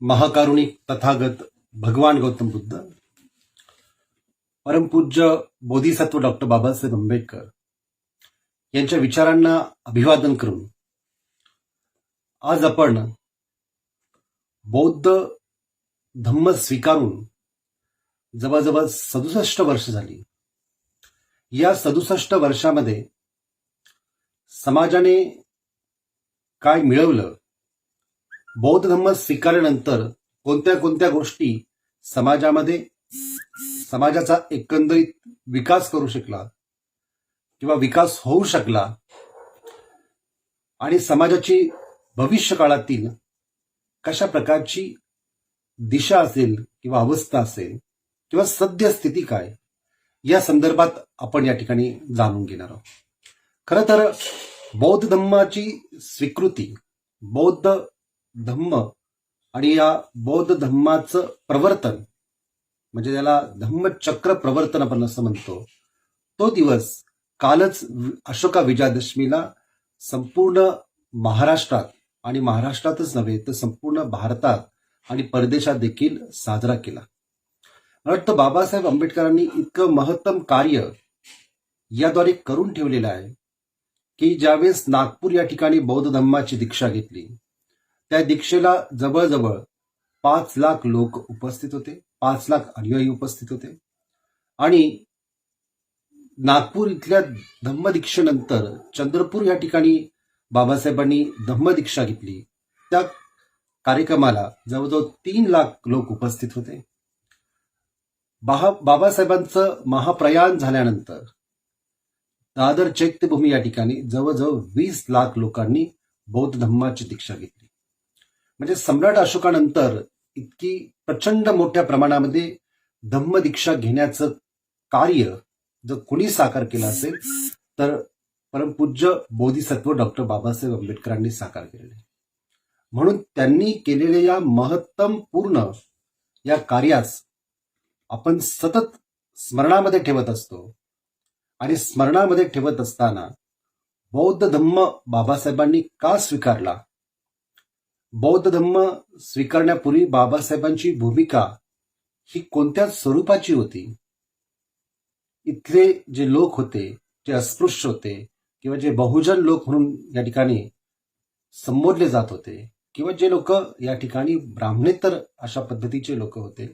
महाकारुणिक तथागत भगवान गौतम बुद्ध, परमपूज्य बोधिसत्व डॉक्टर बाबासाहेब आंबेडकर यांच्या विचारांना अभिवादन करून आज आपण बौद्ध धम्म स्वीकारून जवळजवळ 67 वर्ष झाली. या 67 वर्षामध्ये समाजाने काय मिळवलं, बौद्ध धम्म स्वीकारल्यानंतर कोणत्या कोणत्या गोष्टी समाजाचा एकंदरीत विकास करू शकला किंवा विकास होऊ शकला, आणि समाजाची भविष्य काळातील कशा प्रकारची दिशा असेल किंवा अवस्था असेल किंवा सद्यस्थिती काय, या संदर्भात आपण या ठिकाणी जाणून घेणार आहोत. खरं तर बौद्ध धम्माची स्वीकृती, बौद्ध धम्म आणि या बौद्ध धम्माचं प्रवर्तन, म्हणजे त्याला धम्मचक्र प्रवर्तन आपण असं म्हणतो, तो दिवस कालच अशोका विजयादशमीला संपूर्ण महाराष्ट्रात, आणि महाराष्ट्रातच नव्हे तर संपूर्ण भारतात आणि परदेशात देखील साजरा केला. मला वाटतं बाबासाहेब आंबेडकरांनी इतकं महत्तम कार्य याद्वारे करून ठेवलेलं आहे की ज्यावेळेस नागपूर या ठिकाणी बौद्ध धम्माची दीक्षा घेतली, त्या दीक्षेला जवळजवळ 5 लाख लोक उपस्थित होते, 5 लाख अनुयायी उपस्थित होते. आणि नागपूर इथल्या धम्मदीक्षेनंतर चंद्रपूर या ठिकाणी बाबासाहेबांनी धम्मदीक्षा घेतली. त्या कार्यक्रमाला जवळजवळ 3 लाख लोक उपस्थित होते. बाबासाहेबांचं महाप्रयाण झाल्यानंतर दादर चैत्यभूमी या ठिकाणी जवळजवळ 20 लाख लोकांनी बौद्ध धम्माची दीक्षा घेतली. म्हणजे सम्राट अशोकानंतर इतकी प्रचंड मोठ्या प्रमाणामध्ये धम्मदीक्षा घेण्याचं कार्य जर कुणी साकार केलं असेल तर परमपूज्य बोधिसत्व डॉक्टर बाबासाहेब आंबेडकरांनी साकार केलेले. म्हणून त्यांनी केलेल्या या महत्तम पूर्ण या कार्यास आपण सतत स्मरणामध्ये ठेवत असतो. आणि स्मरणामध्ये ठेवत असताना बौद्ध धम्म बाबासाहेबांनी का स्वीकारला, बौद्ध धम्म स्वीकारण्यापूर्वी बाबासाहेबांची भूमिका ही कोणत्या स्वरूपाची होती, इथले जे लोक होते, जे अस्पृश्य होते किंवा जे बहुजन लोक म्हणून या ठिकाणी संबोधले जात होते, किंवा जे लोक या ठिकाणी ब्राह्मणेतर अशा पद्धतीचे लोक होते,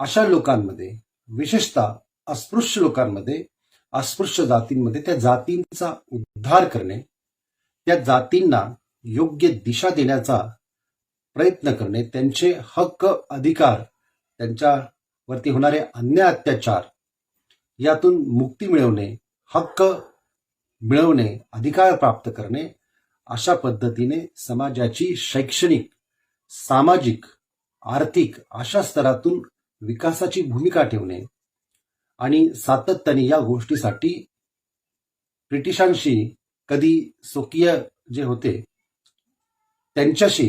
अशा लोकांमध्ये, विशेषतः अस्पृश्य लोकांमध्ये, अस्पृश्य जातींमध्ये त्या जातींचा उद्धार करणे, त्या जातींना योग्य दिशा देण्याचा प्रयत्न करणे, त्यांचे हक्क अधिकार, त्यांच्यावरती होणारे अन्याय अत्याचार यातून मुक्ती मिळवणे, हक्क मिळवणे, अधिकार प्राप्त करणे, अशा पद्धतीने समाजाची शैक्षणिक, सामाजिक, आर्थिक अशा स्तरातून विकासाची भूमिका ठेवणे, आणि सातत्याने या गोष्टीसाठी ब्रिटिशांशी, कधी स्वकीय जे होते त्यांच्याशी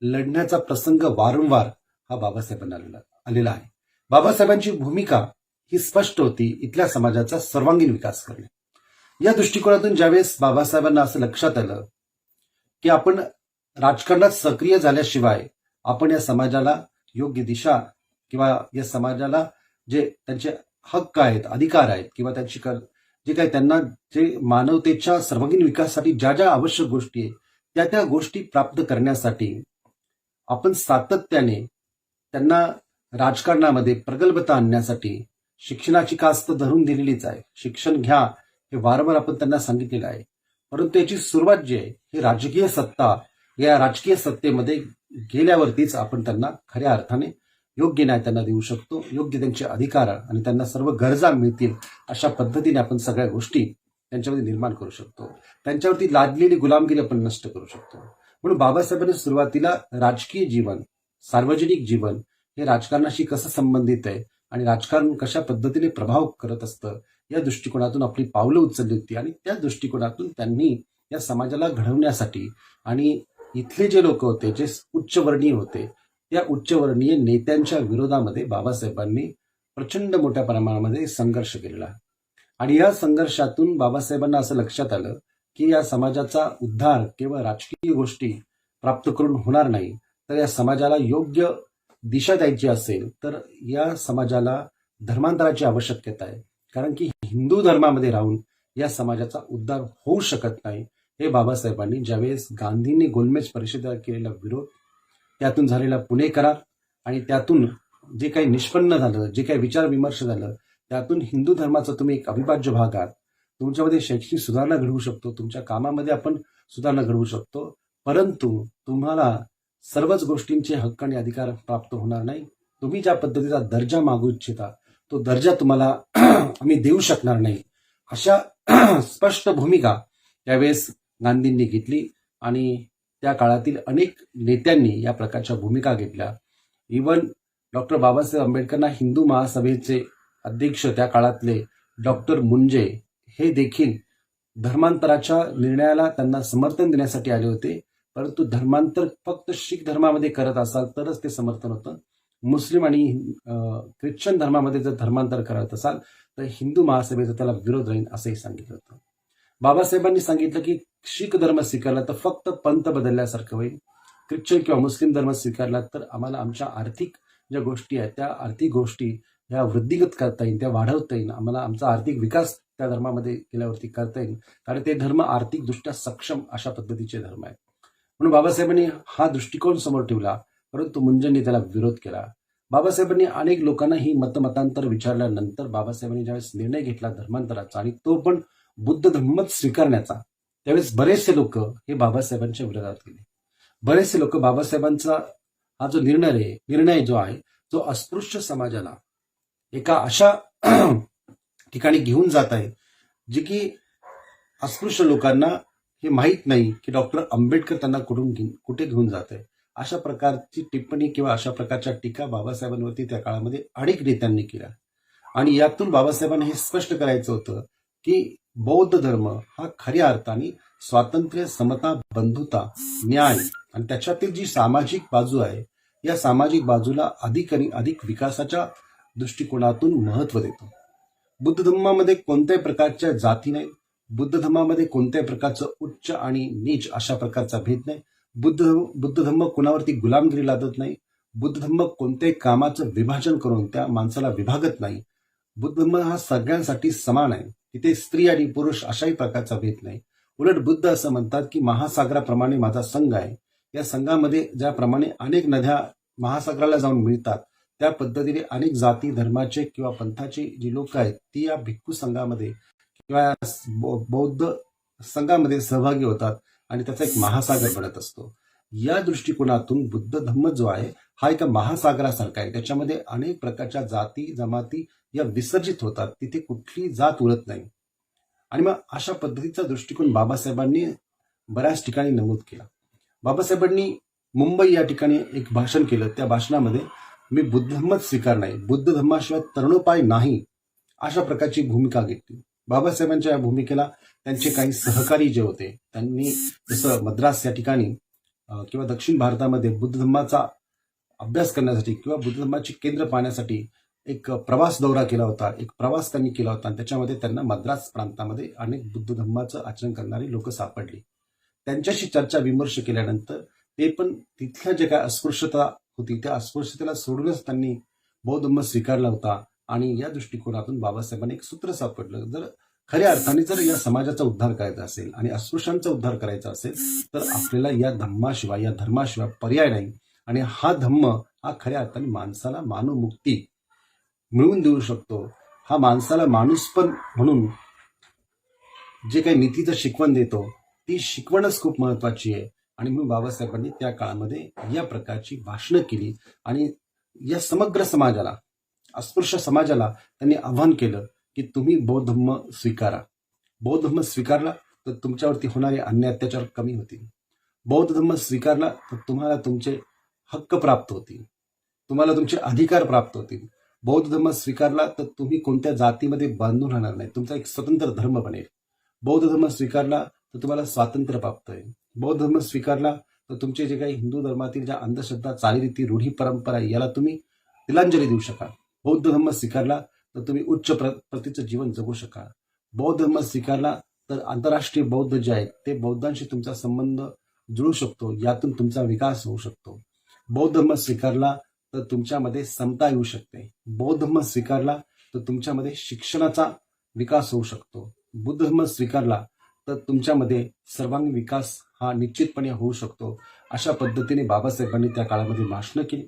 लढण्याचा प्रसंग वारंवार हा बाबासाहेबांना आलेला आहे. बाबासाहेबांची भूमिका ही स्पष्ट होती, इथल्या समाजाचा सर्वांगीण विकास करणे. या दृष्टिकोनातून ज्यावेळेस बाबासाहेबांना असं लक्षात आलं की आपण राजकारणात सक्रिय झाल्याशिवाय आपण या समाजाला योग्य दिशा किंवा या समाजाला जे त्यांचे हक्क आहेत, अधिकार आहेत, किंवा त्यांची जे काही त्यांना जे मानवतेच्या सर्वांगीण विकासासाठी ज्या ज्या आवश्यक गोष्टी आहेत त्या गोष्टी प्राप्त करण्यासाठी आपण सातत्याने त्यांना राजकारणामध्ये प्रगल्भता आणण्यासाठी शिक्षणाची कास्त धरून दिलेलीच आहे. शिक्षण घ्या हे वारंवार आपण त्यांना सांगितलेलं आहे. परंतु याची सुरुवात जी आहे ही राजकीय सत्ता, या राजकीय सत्तेमध्ये गेल्यावरतीच आपण त्यांना खऱ्या अर्थाने योग्य न्याय त्यांना देऊ शकतो, योग्य त्यांचे अधिकार आणि त्यांना सर्व गरजा मिळतील अशा पद्धतीने आपण सगळ्या गोष्टी त्यांच्यामध्ये निर्माण करू शकतो. त्यांच्यावरती लादलेली गुलामगिरी आपण नष्ट करू शकतो. म्हणून बाबासाहेबांनी सुरुवातीला राजकीय जीवन, सार्वजनिक जीवन हे राजकारणाशी कसं संबंधित आहे आणि राजकारण कशा पद्धतीने प्रभाव करत असतं, या दृष्टिकोनातून आपली पावलं उचलली होती. आणि त्या दृष्टिकोनातून त्यांनी या समाजाला घडवण्यासाठी, आणि इथले जे लोक होते, जे उच्चवर्णीय होते, त्या उच्चवर्णीय नेत्यांच्या विरोधामध्ये बाबासाहेबांनी प्रचंड मोठ्या प्रमाणामध्ये संघर्ष केलेला आहे. आणि या संघर्षातून बाबासाहेबांना असं लक्षात आलं की या समाजाचा उद्धार केवळ राजकीय गोष्टी प्राप्त करून होणार नाही, तर या समाजाला योग्य दिशा द्यायची असेल तर या समाजाला धर्मांतराची आवश्यकता आहे. कारण की हिंदू धर्मामध्ये राहून या समाजाचा उद्धार होऊ शकत नाही. हे बाबासाहेबांनी ज्यावेळेस गांधींनी गोलमेज परिषदेला केलेला विरोध, त्यातून झालेला पुणे करार आणि त्यातून जे काही निष्पन्न झालं, जे काही विचार विमर्श झालं, त्यातून हिंदू धर्माचा तुम्ही एक अविभाज्य भाग आहात. तुमच्यामध्ये शैक्षणिक सुधारणा घडवू शकतो, तुमच्या कामामध्ये आपण सुधारणा घडवू शकतो, परंतु तुम्हाला सर्वच गोष्टींचे हक्क आणि अधिकार प्राप्त होणार नाही. तुम्ही ज्या पद्धतीचा दर्जा मागू इच्छिता तो दर्जा तुम्हाला आम्ही देऊ शकणार नाही. अशा स्पष्ट भूमिका त्यावेळेस गांधींनी घेतली आणि त्या काळातील अनेक नेत्यांनी या प्रकारच्या भूमिका घेतल्या. इवन डॉक्टर बाबासाहेब आंबेडकरांना हिंदू महासभेचे अध्यक्ष त्या काळातले डॉक्टर मुंजे हे देखील धर्मांतराच्या निर्णयाला त्यांना समर्थन देण्यासाठी आले होते. परंतु धर्मांतर फक्त शीख धर्मामध्ये करत असाल तरच ते समर्थन होतं. मुस्लिम आणि ख्रिश्चन धर्मामध्ये जर धर्मांतर करत असाल तर हिंदू महासभेचा त्याला विरोध राहील असंही सांगितलं होतं. बाबासाहेबांनी सांगितलं की शीख धर्म स्वीकारला तर फक्त पंथ बदलल्यासारखं होईल, ख्रिश्चन किंवा मुस्लिम धर्म स्वीकारला तर आम्हाला आमच्या आर्थिक ज्या गोष्टी आहेत त्या आर्थिक गोष्टी ह्या वृद्धिगत करता येईल, त्या वाढवता येईल, आम्हाला आमचा आर्थिक विकास त्या धर्मामध्ये केल्यावरती करता येईल, कारण ते धर्म आर्थिकदृष्ट्या सक्षम अशा पद्धतीचे धर्म आहेत. म्हणून बाबासाहेबांनी हा दृष्टिकोन समोर ठेवला, परंतु मुंजेंनी त्याला विरोध केला. बाबासाहेबांनी अनेक लोकांना ही मतमतांतर विचारल्यानंतर बाबासाहेबांनी ज्यावेळेस निर्णय घेतला धर्मांतराचा आणि तो पण बुद्ध धर्मच स्वीकारण्याचा, त्यावेळेस बरेचसे लोक हे बाबासाहेबांच्या विरोधात गेले. बरेचसे लोक बाबासाहेबांचा हा जो निर्णय जो आहे जो अस्पृश्य समाजाला एका अशा ठिकाणी घेऊन जात आहे जे की अस्पृश्य लोकांना हे माहीत नाही की डॉक्टर आंबेडकर त्यांना कुठे घेऊन जात आहे, अशा प्रकारची टिप्पणी किंवा अशा प्रकारच्या टीका बाबासाहेबांवरती त्या काळामध्ये अनेक नेत्यांनी केल्या. आणि यातून बाबासाहेबांना हे स्पष्ट करायचं होतं की बौद्ध धर्म हा खऱ्या अर्थाने स्वातंत्र्य, समता, बंधुता, न्याय आणि त्याच्यातील जी सामाजिक बाजू आहे या सामाजिक बाजूला अधिक आणि अधिक विकासाच्या दृष्टिकोनातून महत्व देतो. बुद्ध धर्मामध्ये कोणत्याही प्रकारच्या जाती नाही, बुद्ध धर्मामध्ये कोणत्याही प्रकारचं उच्च आणि नीच अशा प्रकारचा भेद नाही. बुद्ध धर्म कोणावरती गुलामगिरी लादत नाही. बुद्ध धर्म कोणत्याही कामाचं विभाजन करून त्या माणसाला विभागत नाही. बुद्ध धर्म हा सगळ्यांसाठी समान आहे, तिथे स्त्री आणि पुरुष अशाही प्रकारचा भेद नाही. उलट बुद्ध असं म्हणतात की महासागराप्रमाणे माझा संघ आहे, या संघामध्ये ज्याप्रमाणे अनेक नद्या महासागराला जाऊन मिळतात त्या पद्धतीने अनेक जाती धर्माचे किंवा पंथाचे जी लोक आहेत ती या भिक्खू संघामध्ये किंवा बौद्ध संघामध्ये सहभागी होतात आणि त्याचा एक महासागर बनत असतो. या दृष्टिकोनातून बुद्ध धर्म जो आहे हा एका महासागरासारखा आहे, त्याच्यामध्ये अनेक प्रकारच्या जाती जमाती या विसर्जित होतात, तिथे कुठली जात उरत नाही. आणि मग अशा पद्धतीचा दृष्टिकोन बाबासाहेबांनी बऱ्याच ठिकाणी नमूद केला. बाबासाहेबांनी मुंबई या ठिकाणी एक भाषण केलं, त्या भाषणामध्ये मी बुद्ध धर्मच स्वीकार नाही, बुद्ध धर्माशिवाय तरणोपाय नाही, अशा प्रकारची भूमिका घेतली. बाबासाहेबांच्या या भूमिकेला त्यांचे काही सहकारी जे होते त्यांनी जसं मद्रास या ठिकाणी किंवा दक्षिण भारतामध्ये बुद्ध धर्माचा अभ्यास करण्यासाठी किंवा बुद्ध धर्माची केंद्र पाहण्यासाठी एक प्रवास दौरा केला होता, एक प्रवास त्यांनी केला होता आणि त्याच्यामध्ये त्यांना मद्रास प्रांतामध्ये अनेक बुद्ध धर्माचं आचरण करणारी लोक सापडली. त्यांच्याशी चर्चा विमर्श केल्यानंतर ते पण तिथल्या जे काय अस्पृश्यता होती त्या अस्पृश्यतेला सोडूनच त्यांनी बौद्ध धर्म स्वीकारला होता. आणि या दृष्टिकोनातून बाबासाहेबांनी एक सूत्र सापडलं, जर खऱ्या अर्थाने जर या समाजाचा उद्धार करायचा असेल आणि अस्पृश्यांचा उद्धार करायचा असेल तर आपल्याला या धर्माशिवाय पर्याय नाही. आणि हा धम्म हा खऱ्या अर्थाने माणसाला मानवमुक्ती मिळवून देऊ शकतो. हा माणसाला माणूसपण म्हणून जे काही नीतीचं शिकवण देतो ती शिकवणच खूप महत्वाची आहे. आणि म्हणून बाबासाहेबांनी त्या काळामध्ये या प्रकारची भाषणं केली आणि या समग्र समाजाला, अस्पृश्य समाजाला त्यांनी आव्हान केलं की तुम्ही बौद्ध धर्म स्वीकारा. बौद्ध धर्म स्वीकारला तर तुमच्यावरती होणारे अन्याय अत्याचार कमी होतील. बौद्ध धर्म स्वीकारला तर तुम्हाला तुमचे हक्क प्राप्त होतील, तुम्हाला तुमचे अधिकार प्राप्त होतील. बौद्ध धर्म स्वीकारला तर तुम्ही कोणत्या जातीमध्ये बांधून राहणार नाही, तुमचा एक स्वतंत्र धर्म बनेल. बौद्ध धर्म स्वीकारला तर तुम्हाला स्वातंत्र्य प्राप्त होईल. बौद्ध धर्म स्वीकारला तर तुमचे जे काही हिंदू धर्मातील ज्या अंधश्रद्धा, चालीरीती, रूढी, परंपरा याला तुम्ही तिलांजली देऊ शकाल. बौद्ध धर्म स्वीकारला तर तुम्ही उच्च प्रतीचं जीवन जगू शकाल. बौद्ध धर्म स्वीकारला तर आंतरराष्ट्रीय बौद्ध जे आहेत ते बौद्धांशी तुमचा संबंध जुळू शकतो, यातून तुमचा विकास होऊ शकतो. बौद्ध धर्म स्वीकारला तर तुमच्यामध्ये समता येऊ शकते. बौद्ध धर्म स्वीकारला तर तुमच्यामध्ये शिक्षणाचा विकास होऊ शकतो. बुद्ध धर्म स्वीकारला तर तुमच्यामध्ये सर्वांगीण विकास हा निश्चितपणे होऊ शकतो. अशा पद्धतीने बाबासाहेबांनी त्या काळामध्ये भाषणं केली.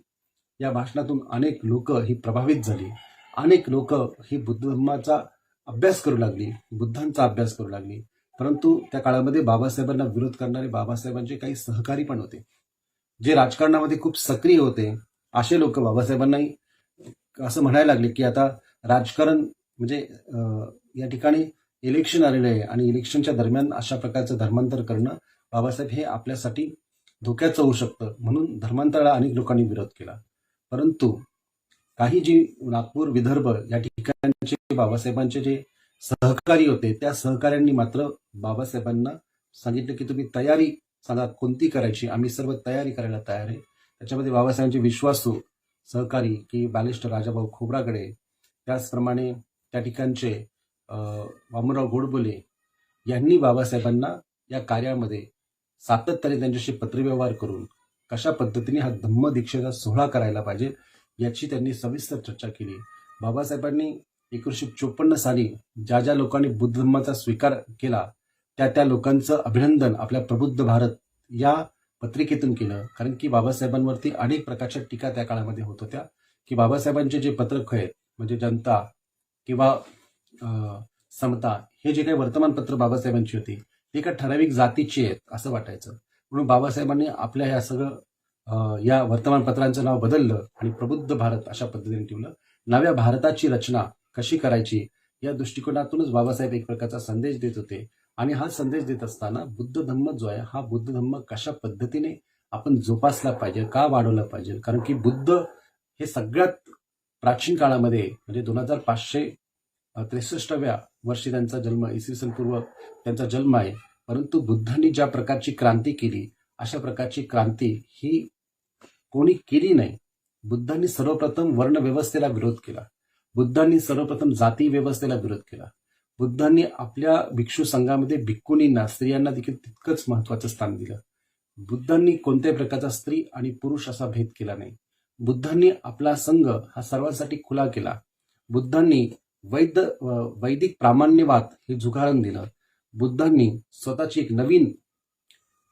या भाषणातून अनेक लोक ही प्रभावित झाली. अनेक लोक ही बुद्ध धर्माचा अभ्यास करू लागली, बुद्धांचा अभ्यास करू लागली. परंतु त्या काळामध्ये बाबासाहेबांना विरोध करणारे बाबासाहेबांचे काही सहकारी पण होते, जे राजकारणामध्ये खूप सक्रिय होते. असे लोक बाबासाहेबांनाही असं म्हणायला लागले की आता राजकारण म्हणजे या ठिकाणी इलेक्शन आलेलं आहे आणि इलेक्शनच्या दरम्यान अशा प्रकारचं धर्मांतर करणं बाबासाहेब हे आपल्यासाठी धोक्याचं होऊ शकतं, म्हणून धर्मांतराला अनेक लोकांनी विरोध केला. परंतु काही जी नागपूर, विदर्भ या ठिकाणचे बाबासाहेबांचे जे सहकारी होते, त्या सहकाऱ्यांनी मात्र बाबासाहेबांना सांगितलं की तुम्ही तयारी सांगा कोणती करायची, आम्ही सर्व तयारी करायला तयार आहे. त्याच्यामध्ये बाबासाहेबांचे विश्वासू सहकारी की बॅरिस्टर राजाभाऊ खोब्रागडे, त्याचप्रमाणे त्या ठिकाणचे वामनराव गोडबोले यांनी बाबासाहेबांना या कार्यामध्ये सातत्याने त्यांच्याशी पत्रव्यवहार करून कशा पद्धतीने हा धम्मदीक्षेचा सोहळा करायला पाहिजे याची त्यांनी सविस्तर चर्चा केली. बाबासाहेबांनी 1954 साली ज्या ज्या लोकांनी बुद्ध धर्माचा स्वीकार केला त्या लोकांचं अभिनंदन आपल्या प्रबुद्ध भारत या पत्रिकेतून केलं. कारण की बाबासाहेबांवरती अनेक प्रकारच्या टीका त्या काळामध्ये होत होत्या की बाबासाहेबांचे जे पत्रक आहेत म्हणजे जनता किंवा समता हे जे काही वर्तमानपत्र बाबासाहेबांची होती ती एका ठराविक जातीची आहेत असं वाटायचं. म्हणून बाबासाहेबांनी आपल्या ह्या सगळं या वर्तमानपत्रांचं नाव बदललं आणि प्रबुद्ध भारत अशा पद्धतीने ठेवलं. नव्या भारताची रचना कशी करायची या दृष्टिकोनातूनच बाबासाहेब एक प्रकारचा संदेश देत होते. आणि हा संदेश देत असताना बुद्ध धम्म जो आहे हा बुद्ध धम्म कशा पद्धतीने आपण जोपासला पाहिजे, का वाढवला पाहिजे. कारण की बुद्ध हे सगळ्यात प्राचीन काळामध्ये म्हणजे 2563व्या वर्षी त्यांचा जन्म, इसवी सन पूर्व त्यांचा जन्म आहे. परंतु बुद्धांनी ज्या प्रकारची क्रांती केली अशा प्रकारची क्रांती ही कोणी केली नाही. बुद्धांनी सर्वप्रथम वर्ण व्यवस्थेला विरोध केला. बुद्धांनी सर्वप्रथम जाती व्यवस्थेला विरोध केला. बुद्धांनी आपल्या भिक्षू संघामध्ये भिक्खुनींना, स्त्रियांना देखील तितकंच महत्वाचं स्थान दिलं. बुद्धांनी कोणत्याही प्रकारचा स्त्री आणि पुरुष असा भेद केला नाही. बुद्धांनी आपला संघ हा सर्वांसाठी खुला केला. बुद्धांनी वैदिक प्रामाण्यवाद हे झुगारून दिलं. बुद्धांनी स्वतःची एक नवीन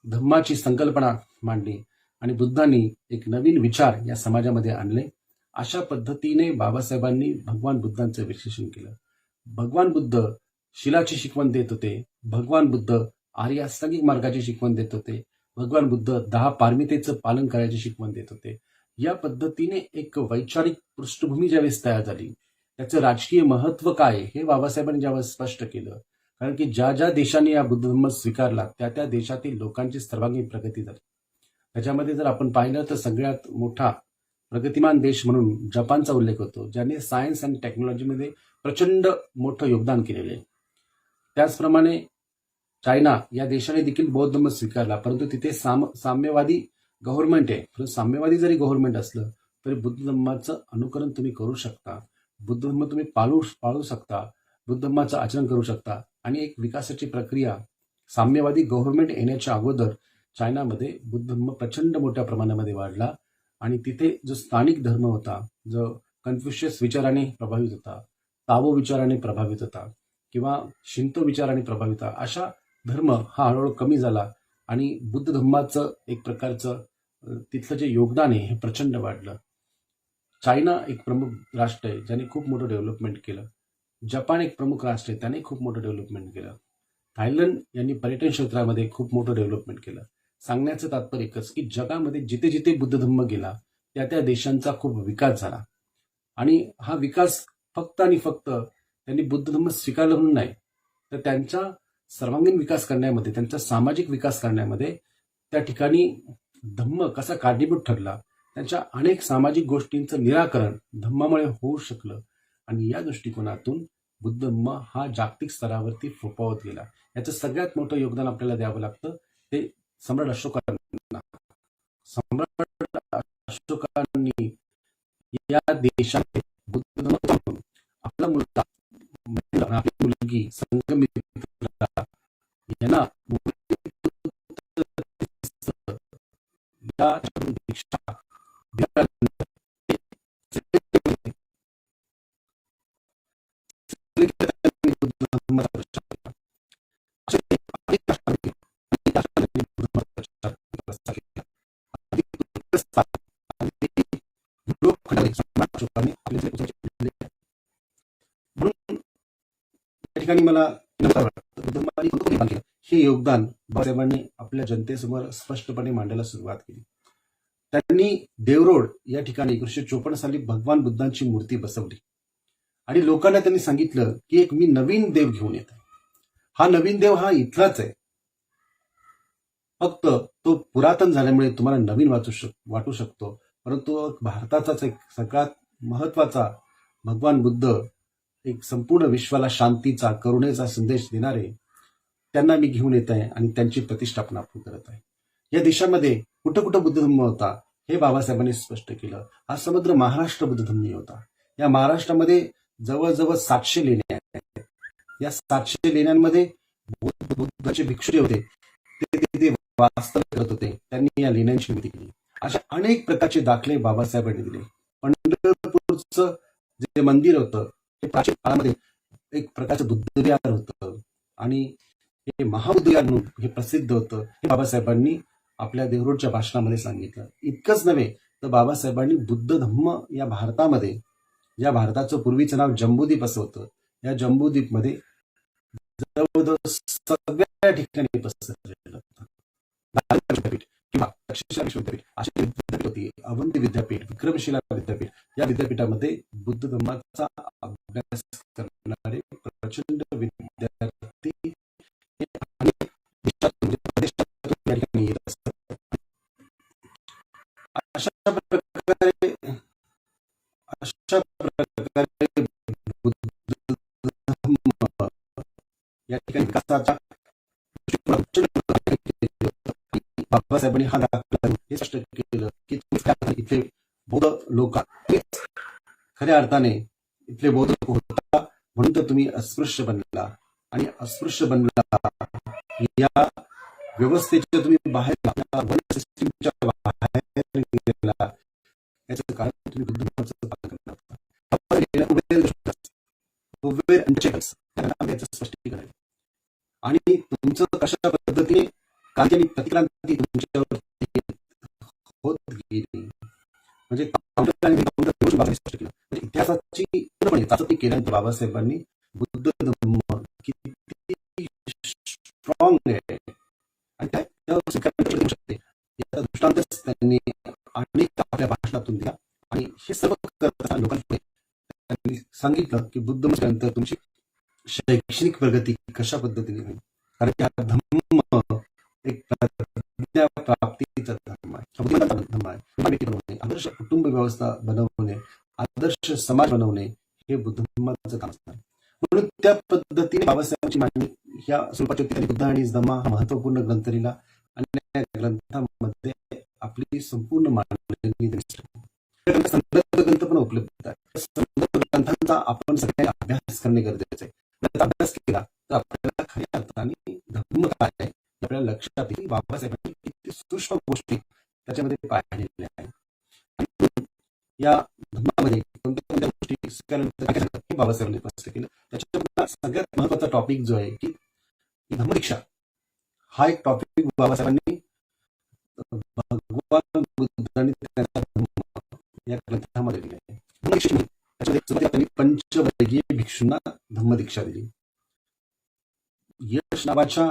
धम्माची संकल्पना मांडली आणि बुद्धांनी एक नवीन विचार या समाजामध्ये आणले. अशा पद्धतीने बाबासाहेबांनी भगवान बुद्धांचं विश्लेषण केलं. भगवान बुद्ध शिलाची शिकवण देत होते. भगवान बुद्ध आर्य अष्टांगिक मार्गाची शिकवण देत होते. भगवान बुद्ध 10 पारमितेचं पालन करायची शिकवण देत होते. या पद्धतीने एक वैचारिक पृष्ठभूमी ज्यावेळेस तयार झाली, त्याचं राजकीय महत्व काय हे बाबासाहेबांनी ज्यावेळेस स्पष्ट केलं. कारण की ज्या ज्या देशांनी या बुद्ध धर्म स्वीकारला त्या देशातील लोकांची सर्वांगीण प्रगती झाली. त्याच्यामध्ये जर आपण पाहिलं तर सगळ्यात मोठा प्रगतिमान देश म्हणून जपानचा उल्लेख होतो, ज्याने सायन्स आणि टेक्नॉलॉजीमध्ये प्रचंड मोठं योगदान केलेलं आहे. त्याचप्रमाणे चायना या देशाने देखील बौद्ध धर्म स्वीकारला, परंतु तिथे साम्यवादी गव्हर्नमेंट आहे. परंतु साम्यवादी जरी गव्हर्नमेंट असलं तरी बुद्ध धर्माचं अनुकरण तुम्ही करू शकता, बुद्ध धर्म तुम्ही पाळू शकता, बुद्ध धर्माचं आचरण करू शकता. आणि एक विकासाची प्रक्रिया साम्यवादी गव्हर्नमेंट येण्याच्या अगोदर चायनामध्ये बुद्ध धर्म प्रचंड मोठ्या प्रमाणामध्ये वाढला. आणि तिथे जो स्थानिक धर्म होता, जो कन्फ्युशियस विचाराने प्रभावित होता, ताओ विचाराने प्रभावित होता किंवा शिंतो विचाराने प्रभावित होता, अशा धर्म हा हळूहळू कमी झाला आणि बुद्ध धर्माचं एक प्रकारचं तिथलं जे योगदान आहे हे प्रचंड वाढलं. चायना एक प्रमुख राष्ट्र आहे ज्याने खूप मोठं डेव्हलपमेंट केलं. जपान एक प्रमुख राष्ट्र आहे, त्याने खूप मोठं डेव्हलपमेंट केलं. थायलंड यांनी पर्यटन क्षेत्रामध्ये खूप मोठं डेव्हलपमेंट केलं. सांगण्याचं तात्पर्य एकच की जगामध्ये जिथे जिथे बुद्ध धर्म गेला त्या देशांचा खूप विकास झाला. आणि हा विकास फक्त आणि फक्त त्यांनी बुद्ध धर्म स्वीकारला म्हणून नाही, तर त्यांचा सर्वांगीण विकास करण्यामध्ये, त्यांचा सामाजिक विकास करण्यामध्ये त्या ठिकाणी धम्म कसा कारणीभूत ठरला, त्यांच्या अनेक सामाजिक गोष्टींचं निराकरण धम्मामुळे होऊ शकलं. आणि या दृष्टिकोनातून बुद्ध धम्म हा जागतिक स्तरावरती फोफावत गेला. याचं सगळ्यात मोठं योगदान आपल्याला द्यावं लागतं ते सम्राट अशोकांना. सम्राट अशोकांनी या देशात बुद्ध धर्म आपला मुलगा, आपली मुलगी संगमित्रा यांना दीक्षा धम्माचा प्रचार केला. असे अनेक राष्ट्रांमध्ये अनेक राष्ट्रांमध्ये बुद्ध धर्माचा प्रचार केला. अगदी तुर्कस्तान आणि युरोप खंडामध्ये सम्राट अशोकाने आपले जे उचलले आहे. म्हणून या ठिकाणी मला बुद्ध धर्माने कोणतं योगदान केलं, हे योगदान बाबासाहेबांनी आपल्या जनतेसमोर स्पष्टपणे मांडायला सुरुवात केली. त्यांनी देवरोड या ठिकाणी 1954 साली भगवान बुद्धांची मूर्ती बसवली आणि लोकांना त्यांनी सांगितलं की एक मी नवीन देव घेऊन येत आहे. हा नवीन देव हा इथलाच आहे, फक्त तो पुरातन झाल्यामुळे तुम्हाला नवीन वाटू शकतो, परंतु भारताचाच एक सगळ्यात महत्वाचा भगवान बुद्ध, एक संपूर्ण विश्वाला शांतीचा करुणेचा संदेश देणारे, त्यांना मी घेऊन येत आहे आणि त्यांची प्रतिष्ठापना आपण करत आहे. या देशामध्ये कुठं कुठं बुद्ध धम्म होता हे बाबासाहेबांनी स्पष्ट केलं. हा समग्र महाराष्ट्र बुद्ध धम्मी होता. या महाराष्ट्रामध्ये जवळजवळ 700 लेण्या आहेत. या 700 लेण्यांमध्ये बुद्धाचे भिक्षू जे होते ते वास्तव्य करत होते. त्यांनी या लेण्यांची निर्मिती केली. अशा अनेक प्रकारचे दाखले बाबासाहेबांनी दिले. पंढरपूरचं जे मंदिर होतं हे प्राचीन काळामध्ये एक प्रकारचं बुद्धविहार होतं आणि हे महाबुद्धविहार म्हणून हे प्रसिद्ध होतं. हे बाबासाहेबांनी आपल्या देवरोडच्या भाषणामध्ये सांगितलं. इतकंच नव्हे तर बाबासाहेबांनी बुद्ध धम्म या भारतामध्ये, या भारताचं पूर्वीचं नाव जम्बूद्वीप असं होतं, या जम्बूद्वीपमध्ये जवळजवळ सगळ्या ठिकाणी पसरलेलं होतं. विद्यापीठ किंवा तक्षशिला विद्यापीठ अशी विद्यापीठ होती. अवंती विद्यापीठ, विक्रमशिला विद्यापीठ, या विद्यापीठामध्ये बुद्ध धम्माचा अभ्यास करणारे प्रचंड विद्यार्थी आणि येत असतात. अशा प्रकारे बुद्ध धम्म या ठिकाणी विकासाच्या बाबासाहेबांनी हा दाखला हे स्पष्ट केलं की इथले बौद्ध लोक खऱ्या अर्थाने इथले बौद्ध लोक होता, म्हणून तर तुम्ही अस्पृश्य बनला आणि अस्पृश्य बनला या व्यवस्थेच्या तुम्ही बाहेर वन सिस्टीमच्या बाहेर गेला. याचं कारण तुम्ही बुद्ध धर्माचं पालन करणार स्पष्टीकरण आणि तुमचं कशा पद्धतीने क्रांती आणि प्रतिक्रांती तुमच्यावरती होत गेली, म्हणजे स्पष्ट केलं. इतिहासाची पूर्णपणे चाचपणी केल्यानंतर बाबासाहेबांनी बुद्ध धर्म किती स्ट्रॉंग आहे आणि त्यावर स्वीकार करू शकते याचा दृष्टांत त्यांनी अनेक आपल्या भाषणातून दिला. आणि हे सर्व करताना लोकांपुढे त्यांनी सांगितलं की बुद्ध नंतर तुमची शैक्षणिक प्रगती कशा पद्धतीने होईल, कारण की हा धम्म एक प्राप्तीचा धर्म आहे. आदर्श कुटुंब व्यवस्था बनवणे, आदर्श समाज बनवणे हे बुद्ध धर्माचं काम असणार. म्हणून त्या पद्धतीने बाबासाहेबांची मांडणी ह्या स्वरूपाची होती. बुद्ध आणि धम्म हा महत्वपूर्ण ग्रंथ लिहिला आणि त्या ग्रंथामध्ये आपली संपूर्ण मांडणी संदर्भ ग्रंथ पण उपलब्ध आहे. संदर्भ ग्रंथांचा आपण सगळ्यांनी अभ्यास करणे गरजेचे आहे. अभ्यास केला तर आपल्याला खऱ्या अर्थाने धर्म काय आहे आपल्याला लक्षात येईल. बाबासाहेबांनी किती सूक्ष्म गोष्टी त्याच्यामध्ये पाहिलेल्या आहेत आणि या धर्मामध्ये कोणत्या कोणत्या गोष्टी स्वीकारल्यानंतर हे बाबासाहेबांनी स्पष्ट केलं. त्याच्यामध्ये सगळ्यात महत्वाचा टॉपिक जो आहे की धम्मदीक्षा, हा एक टॉपिक बाबासाहेबांनी भगवान बुद्धांनी त्यांचा धम्म या ग्रंथामध्ये दिला आहे. त्याच्यामध्ये सुरुवातीला त्यांनी पंचवर्गीय भिक्षूंना धम्मदीक्षा दिली. यश नावाच्या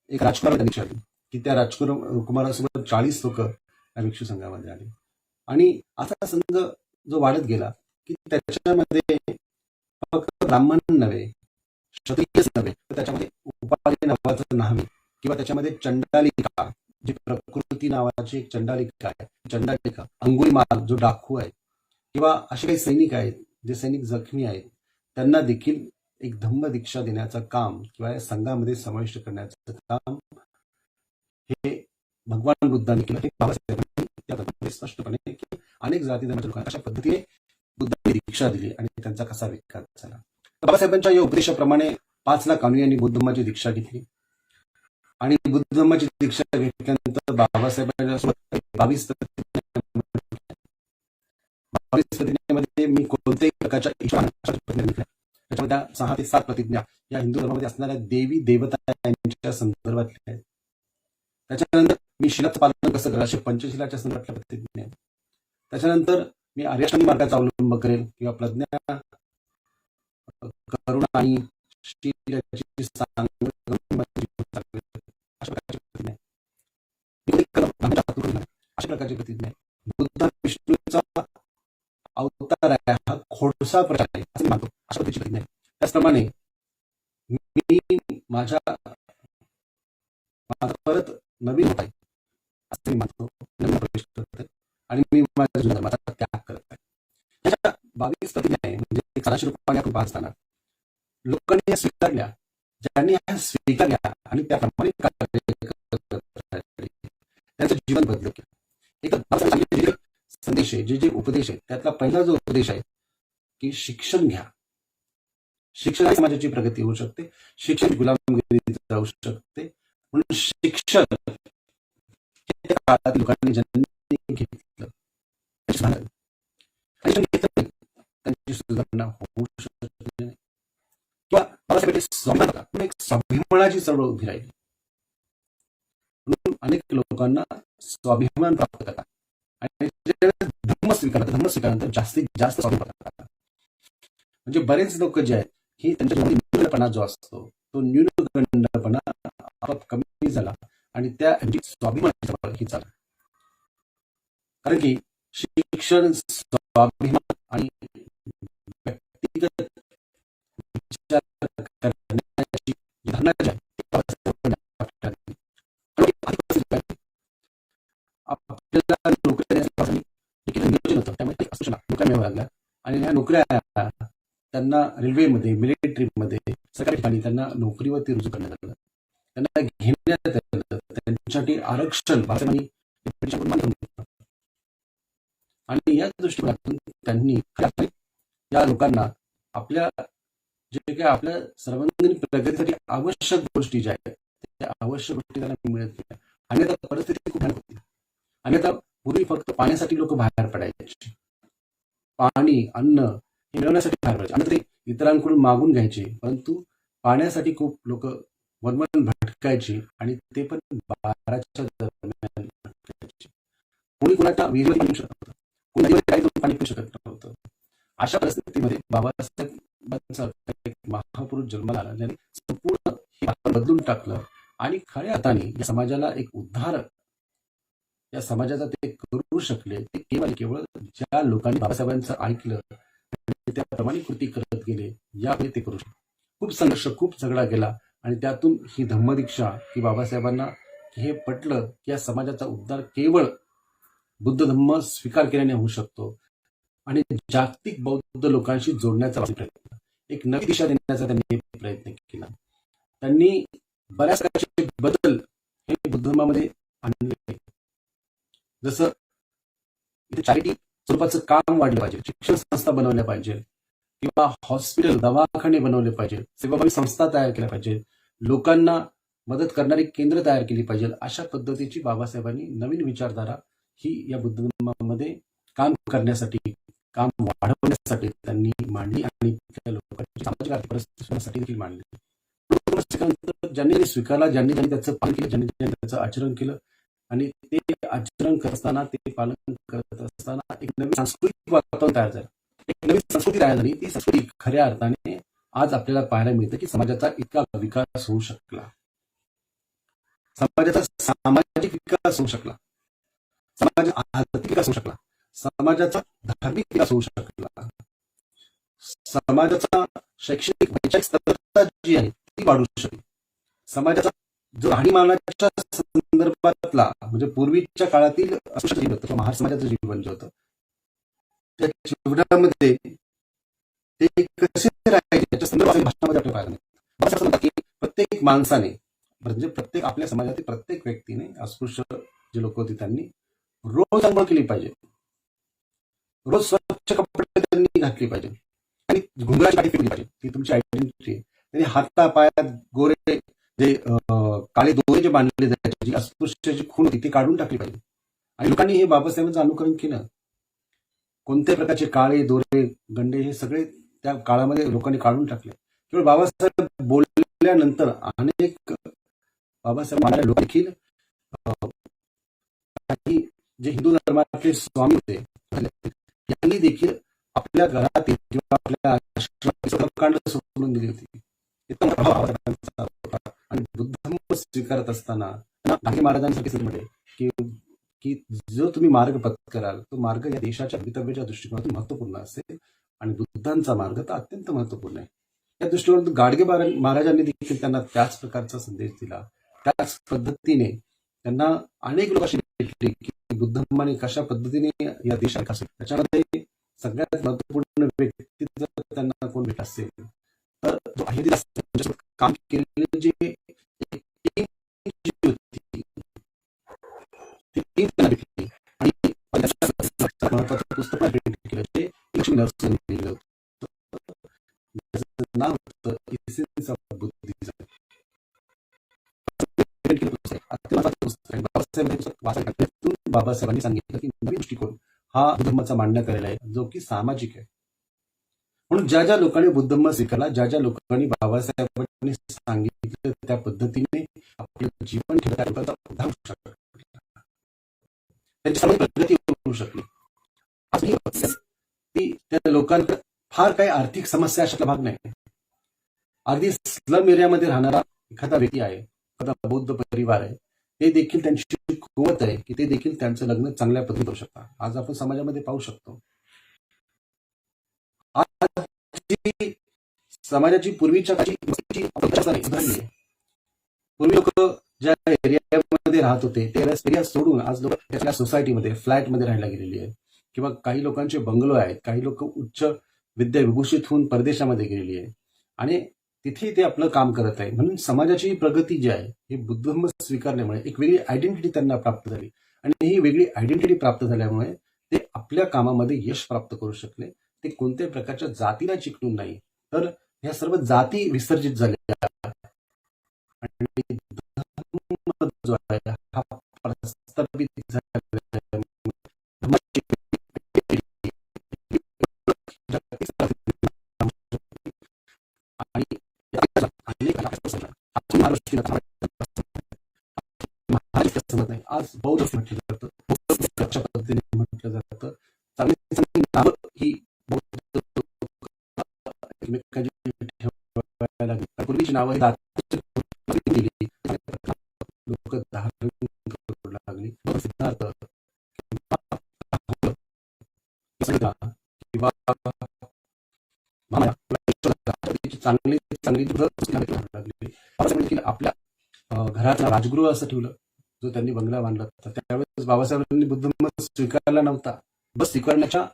एक राजकुमाराला दीक्षा दिली की त्या राजकुमारासोबत 40 लोक या भिक्षू संघामध्ये आले आणि असा संघ जो वाढत गेला की त्याच्यामध्ये फक्त ब्राह्मण नव्हे, क्षत्रियच नव्हे, तर त्याच्यामध्ये उपाली नावाचं नाव किंवा त्याच्यामध्ये चंडालिका, जी प्रकृती नावाची एक चंडालिका आहे, चंडालिका, अंगुलीमाल जो डाकू आहे, किंवा असे काही सैनिक आहेत जे सैनिक जखमी आहेत, त्यांना देखील एक धम्म दीक्षा देण्याचं काम किंवा या संघामध्ये समाविष्ट करण्याचं काम हे भगवान बुद्धांनी केलं. हे बाबासाहेबांनी त्या स्पष्टपणे की अनेक जाती धर्माच्या लोकांना अशा पद्धतीने बुद्धांनी दीक्षा दिली आणि त्यांचा कसा विकास झाला. बाबासाहेबांच्या या उपदेशाप्रमाणे 5 लाख अनुयायांनी बुद्ध धर्माची दीक्षा घेतली आणि बुद्ध धर्माची दीक्षा घेतल्यानंतर बाबासाहेबांच्या 22 प्रतिज्ञेमध्ये मी कोणत्याही प्रकारच्या त्याच्यामध्ये त्या 6 ते 7 प्रतिज्ञा या हिंदू धर्मामध्ये असणाऱ्या देवी देवता यांच्या संदर्भातल्या आहेत. त्याच्यानंतर मी शिलाचं पालन कसं करेल असे पंचशिलाच्या संदर्भातल्या प्रतिज्ञा आहेत. त्याच्यानंतर मी आर्यशाही मार्गाचा अवलंब करेल किंवा प्रज्ञा, करुणा आणि शील याची सांगड अशा प्रकारची प्रतिज्ञा आहे. अशा प्रकारची प्रतिज्ञा आहे. बुद्ध विष्णूचा अवतार आहे, हा खोडसा प्रकार आहे असं मानतो, अशा पद्धतीची प्रतिज्ञा आहे. त्याचप्रमाणे मी माझा परत नवीन होत आहे असं मी मानतो, नवीन प्रवेश करत आहे आणि मी माझ्या जुन्या धर्माचा त्याग करत आहे. ह्या 22 प्रतिज्ञा आहे म्हणजे सदाशिव रूपाने आपण पाहताना लोकांनी ह्या स्वीकारल्या, ज्यांनी ह्या स्वीकारल्या आणि त्याप्रमाणे त्यांचं जीवन बदललं. एक तर संदेश आहे, जे उपदेश आहे, त्यातला पहिला जो उपदेश आहे की शिक्षण घ्या. शिक्षण समाजाची प्रगती होऊ शकते, शिक्षण गुलामगिरी जाऊ शकते. म्हणून शिक्षण काळात लोकांनी ज्यांनी घेतलं त्यांची सुधारणा होऊ शकते नाही किंवा बाबासाहेबांनी एक स्वाभिमानाची चळवळ उभी राहिली. म्हणून अनेक लोकांना स्वाभिमान प्राप्त करतात आणि धर्म स्वीकारल्यानंतर जास्तीत जास्त स्वाभिमान करतात. म्हणजे बरेच लोक जे आहेत ही त्यांच्या न्यूनगंडपणा जो असतो तो न्यूनगंडपणा आपोआप कमी झाला आणि त्या स्वाभिमान ही झाला. कारण की शिक्षण, स्वाभिमान आणि व्यक्तिगत विचार करण्याची धारणा जी आहे आपल्याला नोकऱ्या नियोजन होतं, त्यामुळे नोकऱ्या मिळावं लागल्या आणि ह्या नोकऱ्या त्यांना रेल्वेमध्ये, मिलिटरीमध्ये, सरकारी ठिकाणी त्यांना नोकरीवरती रुजू करण्यात आलं, त्यांना घेण्यात आलं. त्यांच्यासाठी आरक्षण आणि या दृष्टिकोनातून त्यांनी या लोकांना आपल्या जे काही आपल्या सर्वांगीण प्रगतीसाठी आवश्यक गोष्टी ज्या आहेत त्या आवश्यक गोष्टी त्यांना मिळत नाही. आणि आता परिस्थिती खूप भयानक होती. आणि आता पूर्वी फक्त पाण्यासाठी लोक बाहेर पडायचे, पाणी, अन्न हे मिळवण्यासाठी बाहेर पडायचे, आणि तरी इतरांकडून मागून घ्यायचे, परंतु पाण्यासाठी खूप लोक वनवन भटकायची आणि ते पण 12च्या दरम्यान भटकायचे. कोणी कोणाच्या विहिरीमध्ये पिऊ शकत नव्हतं, कोणी काही पाणी पिऊ शकत नव्हतं. अशा परिस्थितीमध्ये बाबासाहेबांचा एक महापुरुष जन्माला आला, ज्याने संपूर्ण हे बदलून टाकलं आणि खऱ्या अर्थाने या समाजाला एक उद्धार, या समाजाचा ते करू शकले ते केवळ ज्या लोकांनी बाबासाहेबांचं ऐकलं त्याप्रमाणे कृती करत गेले, यावेळी ते करू शकले. खूप संघर्ष, खूप झगडा गेला आणि त्यातून ही धम्मदीक्षा की बाबासाहेबांना हे पटलं की या समाजाचा उद्धार केवळ बुद्ध धम्म स्वीकार केल्याने होऊ शकतो आणि जागतिक बौद्ध लोकांशी जोडण्याचा प्रयत्न, एक नवी दिशा देण्याचा त्यांनी प्रयत्न केला. त्यांनी बऱ्याच प्रकारचे बदल हे बुद्ध धर्मामध्ये आणले. जसं इथे चॅरिटी स्वरूपाचं काम वाढलं पाहिजे, शिक्षण संस्था बनवल्या पाहिजे किंवा हॉस्पिटल, दवाखाने बनवले पाहिजे, सेवाभावी संस्था तयार केल्या पाहिजे, लोकांना मदत करणारी केंद्र तयार केली पाहिजे. अशा पद्धतीची बाबासाहेबांनी नवीन विचारधारा ही या बुद्ध धर्मामध्ये काम करण्यासाठी, काम वाढवण्यासाठी त्यांनी मांडली आणि त्या लोकांची सामाजिक आर्थिक परिस्थितीसाठी देखील मांडली. ज्यांनी स्वीकारला, ज्यांनी त्याचं पालन केलं, ज्यांनी त्याचं आचरण केलं आणि ते आचरण करत असताना, ते पालन करत असताना एक नवीन सांस्कृतिक वातावरण तयार झालं, एक नवीन संस्कृती तयार झाली. ती संस्कृती खऱ्या अर्थाने आज आपल्याला पाहायला मिळतं की समाजाचा इतका विकास होऊ शकला, समाजाचा सामाजिक विकास होऊ शकला, समाजाचा आर्थिक विकास होऊ शकला, समाजाचा धार्मिक विकास होऊ शकला, समाजाचा शैक्षणिक वैचारिक स्तरता जी आहे ती वाढू शकली, समाजाचा जो राहणीमानाच्या संदर्भातला म्हणजे पूर्वीच्या काळातील जीवन होतं, महार समाजाचं जीवन जे होतं त्या जीवनामध्ये ते कसे राहायचे त्याच्या संदर्भात भाषणामध्ये आपल्याला पाहायला मिळतं. असं म्हणतात की प्रत्येक माणसाने म्हणजे प्रत्येक आपल्या समाजातील प्रत्येक व्यक्तीने, अस्पृश्य जे लोक होते त्यांनी रोज अंघोळ केली पाहिजे, रोज स्वच्छ कपडे त्यांनी घातली पाहिजे आणि घुंगराची काठी फिरली पाहिजे, ती तुमची आयडेंटिटी आहे. त्यांनी हाता पायात गोरे जे काळे दोरे जे बांधले जायचे, जी अस्पृश्याची खूण होती ती काढून टाकली पाहिजे. आणि लोकांनी हे बाबासाहेबांचं अनुकरण केलं. कोणत्याही प्रकारचे काळे दोरे गंडे हे सगळे त्या काळामध्ये लोकांनी काढून टाकले. केवळ बाबासाहेब बोलल्यानंतर अनेक बाबासाहेब मानणारे लोक देखील काही जे हिंदू धर्माचे स्वामी होते यांनी देखील आपल्या घरातील किंवा आपल्या आश्रमातील कर्मकांड सोडून दिली होती. इतका मोठा प्रभाव बाबासाहेबांचा होता. आणि बुद्ध धर्म स्वीकारत असताना गांधी महाराजांसाठी की जो तुम्ही मार्ग पत्कराल तो मार्ग या देशाच्या भवितव्याच्या दृष्टिकोनातून महत्वपूर्ण असेल आणि बुद्धांचा मार्ग तर अत्यंत महत्वपूर्ण आहे. या दृष्टिकोनातून गाडगे महाराजांनी देखील त्यांना त्याच प्रकारचा संदेश दिला. त्याच पद्धतीने त्यांना अनेक लोक अशी भेटली की बुद्ध धर्माने कशा पद्धतीने या देशात असेल. त्याच्यामध्ये सगळ्यात महत्वपूर्ण व्यक्ती जर त्यांना कोण भेट असेल तर जो आहे काम केलेले जे आणि महत्वाचं पुस्तक केलं ते लक्ष्मी नरसिंह लिहिलं होतं. नाव होतं इसेन्स ऑफ बुद्धिझम. बाबासाहेबांनी सांगितलं की नवीन दृष्टिकोन हा बुद्धधर्माचा मांडण्यात आलेला आहे जो की सामाजिक आहे. म्हणून ज्या ज्या लोकांनी बुद्ध धर्म स्वीकारला, ज्या ज्या लोकांनी बाबासाहेबांनी सांगितलं त्या पद्धतीने आपलं जीवन ठेवलं उद्धार होऊ शकलं, त्यांची सर्व प्रगती होऊ शकली. त्या लोकांना फार काही आर्थिक समस्या अशा भाग नाही. अगदी स्लम एरियामध्ये राहणारा एखादा व्यक्ती आहे, एखादा बौद्ध परिवार आहे, ते देखील त्यांची कुवत आहे की ते देखील त्यांचं लग्न चांगल्या पद्धतीने करू शकतात. आज आपण समाजामध्ये पाहू शकतो. आज समाजाची पूर्वीच्या काळची सुधारली आहे. पूर्वी लोक ज्या एरियामध्ये राहत होते ते एरिया सोडून आज लोक त्याच्या सोसायटीमध्ये फ्लॅटमध्ये राहायला गेलेली आहे किंवा काही लोकांचे बंगलो आहेत. काही लोक उच्च विद्या विभूषित होऊन परदेशामध्ये गेलेली आहे आणि तिथे ते आपलं काम करत आहे. म्हणून समाजाची प्रगती जी आहे ही बुद्ध धर्म स्वीकारल्यामुळे एक वेगळी आयडेंटिटी त्यांना प्राप्त झाली आणि ही वेगळी आयडेंटिटी प्राप्त झाल्यामुळे ते आपल्या कामामध्ये यश प्राप्त करू शकले. ते कोणत्याही प्रकारच्या जातीला चिकटून नाही तर ह्या सर्व जाती विसर्जित झाल्या आणि धर्म जो आहे हा प्रस्थापित झाला. आज बौद्ध म्हटलं जातं, अशा पद्धतीने म्हटलं जातं. चांगली नावं ही पूर्वीची नावं लोक धारण करू लागली. सिद्धार्थ किंवा चांगली चांगली लागली. आपल्या घरातला राजगृह असं ठेवलं जो त्यांनी बंगला बांधला. तर त्यावेळेस बाबासाहेबांनी बुद्ध धर्म स्वीकारला नव्हता, बस स्वीकारण्याच्या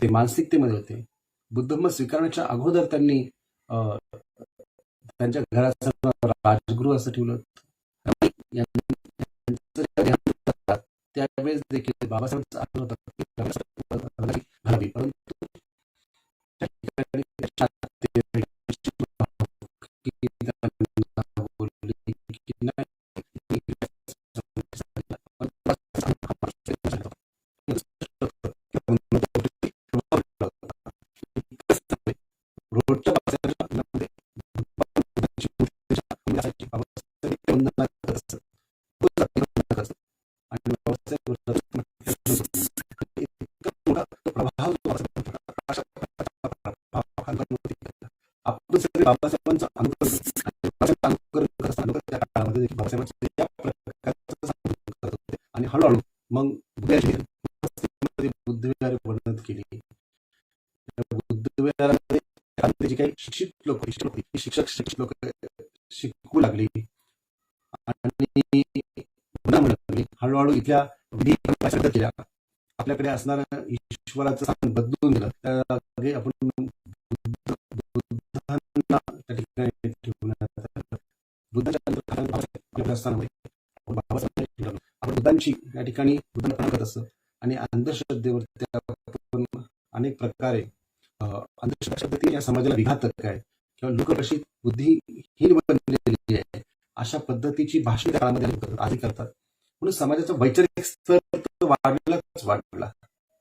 ते मानसिकतेमध्ये होते. बुद्ध धर्म स्वीकारण्याच्या अगोदर त्यांनी त्यांच्या घराचं राजगृह असं ठेवलं. त्यावेळेस देखील बाबासाहेबांचा आग्रह होता घालावी, परंतु बाबासाहेबांचा आणि हळूहळू मग बुद्धविहार वर्णन केली. बुद्धविहारामध्ये जे काही शिक्षित लोक शिक्षक लोक शिकू लागली आणि हळूहळू इथल्या विधी केल्या. आपल्याकडे असणारं ईश्वराचं स्थान बदलून दिलं. त्यामध्ये आपण बुद्धांची या ठिकाणी करत असत आणि अंधश्रद्धेवरती अनेक प्रकारे अंधश्रद्धेने या समाजाला विघातक आहे किंवा लोक कशी बुद्धिहीन बनलेली आहे अशा पद्धतीची भाषण काळामध्ये आधी करतात. म्हणून समाजाचा वैचारिक स्तर वाढला,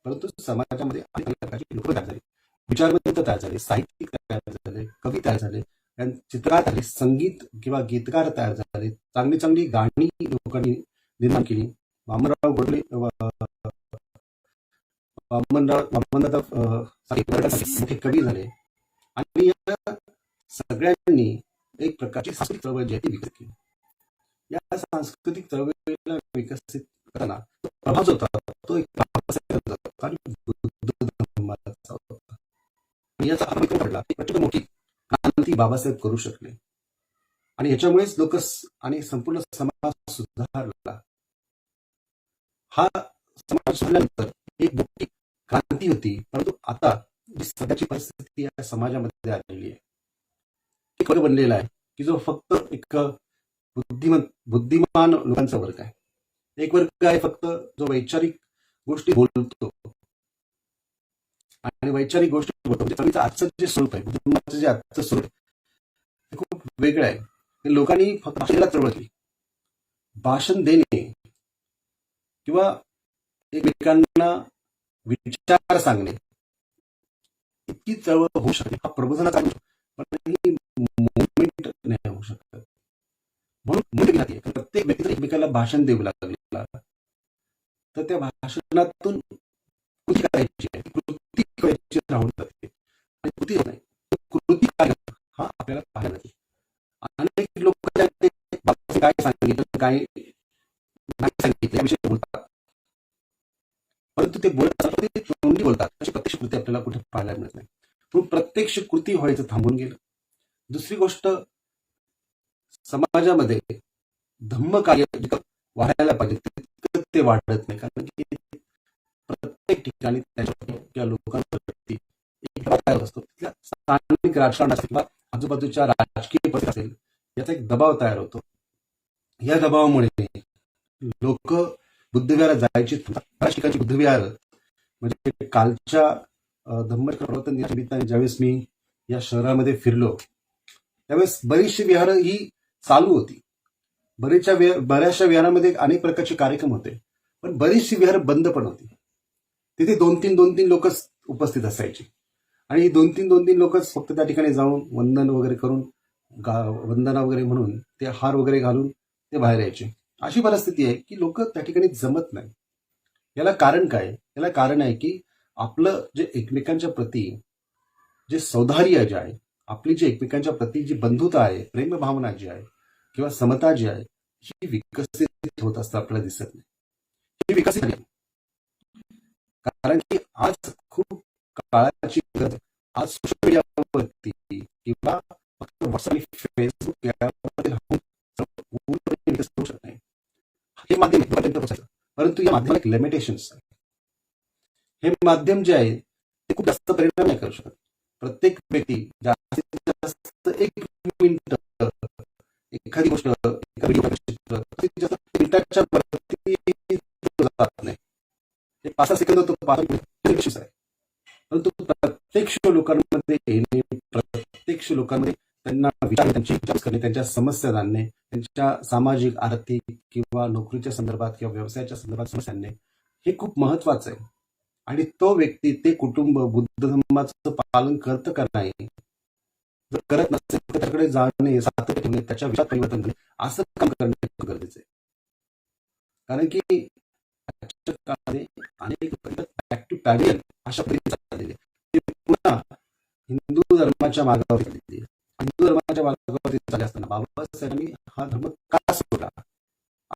परंतु समाजामध्ये अनेक प्रकारची लोक तयार झाली. विचारवंत तयार झाले, साहित्यिक तयार झाले, कवी तयार झाले, चित्रकार झाले, संगीत किंवा गीतकार तयार झाले, चांगली चांगली गाणी लोकांनी निर्माण केली. वामनराव गोडले मोठे कवी झाले आणि या सगळ्यांनी एक प्रकारची सांस्कृतिक चळवळ जी आहे ती विकसित केली. या सांस्कृतिक चळवळीला विकसित करताना प्रभाव जो होता तो एक आणि बुद्ध धर्माचा होता. आणि याचा अर्थ पडला की प्रचंड मोठी क्रांती बाबासाहेब करू शकले आणि याच्यामुळेच लोक आणि संपूर्ण समाज सुधारला. हा समाज सुधारल्यानंतर एक मोठी क्रांती होती, परंतु आता जी सध्याची परिस्थिती या समाजामध्ये आलेली आहे एक वर्ग बनलेला आहे की जो फक्त एक बुद्धिमान लोकांचा वर्ग आहे. एक वर्ग आहे फक्त जो वैचारिक गोष्टी बोलतो आणि वैचारिक गोष्टी बोलतो. म्हणजे आजचं जे स्वरूप आहे, बुद्धिमानाचं जे आजचं स्वरूप आहे ते खूप वेगळं आहे. लोकांनी फक्त भाषेला चळवळ केली. भाषण देणे किंवा एकमेकांना विचार सांगणे इतकी चळवळ होऊ शकते, हा प्रबोधनाचा पण ही मुवमेंट नाही होऊ शकत. म्हणून प्रत्येक व्यक्तीला एकमेकाला भाषण देऊ लागला तर त्या भाषणातून कृती करायची आहे, कृती करायची राहून जाते आणि कृती नाही कृती कार्य हा आपल्याला पाहायला जाते. अनेक लोक काय सांगितलं काय नाही सांगितलं याविषयी बोलतात, परंतु ते बोलत ते तोंडी बोलतात, अशी प्रत्यक्ष कृती आपल्याला कुठे पाहायला मिळत नाही. म्हणून प्रत्यक्ष कृती व्हायचं थांबून गेलं. दुसरी गोष्ट, समाजामध्ये धम्म कार्य वाढायला पाहिजे तितकं ते वाढत नाही, कारण की प्रत्येक ठिकाणी त्या लोकांवरती एक दबाव असतो. तिथल्या स्थानिक राजकारण असेल किंवा आजूबाजूच्या राजकीय परिस्थिती असेल याचा एक दबाव तयार होतो. या दबावामुळे लोक बुद्धविहारात जायची बऱ्याच ठिकाणची बुद्धविहार म्हणजे कालच्या धम्मचक्र प्रवर्तन दिनानिमित्ताने ज्यावेळेस मी या शहरामध्ये फिरलो त्यावेळेस बरीचशी विहार ही चालू होती. बऱ्याचशा विहारामध्ये अनेक प्रकारचे कार्यक्रम होते, पण बरीचशी विहार बंद पण होती. तिथे दोन तीन लोकच उपस्थित असायचे आणि दोन तीन लोकच फक्त त्या ठिकाणी जाऊन वंदन वगैरे करून वंदना वगैरे म्हणून ते हार वगैरे घालून ते बाहेर यायचे. अशी परिस्थिती आहे की लोक त्या ठिकाणी जमत नाही. याला कारण काय? याला कारण आहे की आपलं जे एकमेकांच्या प्रती जे सौधार्य जे आहे, आपली जी एकमेकांच्या प्रती जी बंधुता आहे, प्रेम भावना जी आहे किंवा समता जी आहे ही विकसित होत असतं आपल्याला दिसत नाही. ही विकसित झाली कारण की आज खूप काळाची गरज. आज सोशल मीडियावरती किंवा व्हॉट्सअप फेसबुक यावर होऊ शकत नाही. हे माध्यम परंतु या माध्यमाला एक लिमिटेशन्स. हे माध्यम जे आहे ते खूप जास्त परिणाम नाही करू शकत. प्रत्येक व्यक्ती जास्तीत जास्त एक मिनिट एखादी गोष्ट एका व्हिडिओ मिनिटाच्या जात नाही. 5 सेकंद तो 5 मिनिट आहे. परंतु प्रत्यक्ष लोकांमध्ये येणे, प्रत्यक्ष लोकांमध्ये त्यांना विचार त्यांची विचार करणे, त्यांच्या समस्या जाणणे, त्यांच्या सामाजिक आर्थिक किंवा नोकरीच्या संदर्भात किंवा व्यवसायाच्या संदर्भात समस्या आणणे हे खूप महत्वाचं आहे. आणि तो व्यक्ती ते कुटुंब बुद्ध धर्माचं पालन करतं का नाही, जर करत नसेल तर त्याकडे जाणे, सातत्य ठेवणे, त्याच्या विचार परिवर्तन करणे असं काम करणे गरजेचं आहे. कारण की अनेक पॅव्हिलियन अशा पद्धतीने पुन्हा हिंदू धर्माच्या मार्गावर हिंदू धर्माच्या मार्गावरती चालले असताना बाबासाहेबांनी हा धर्म का सोडला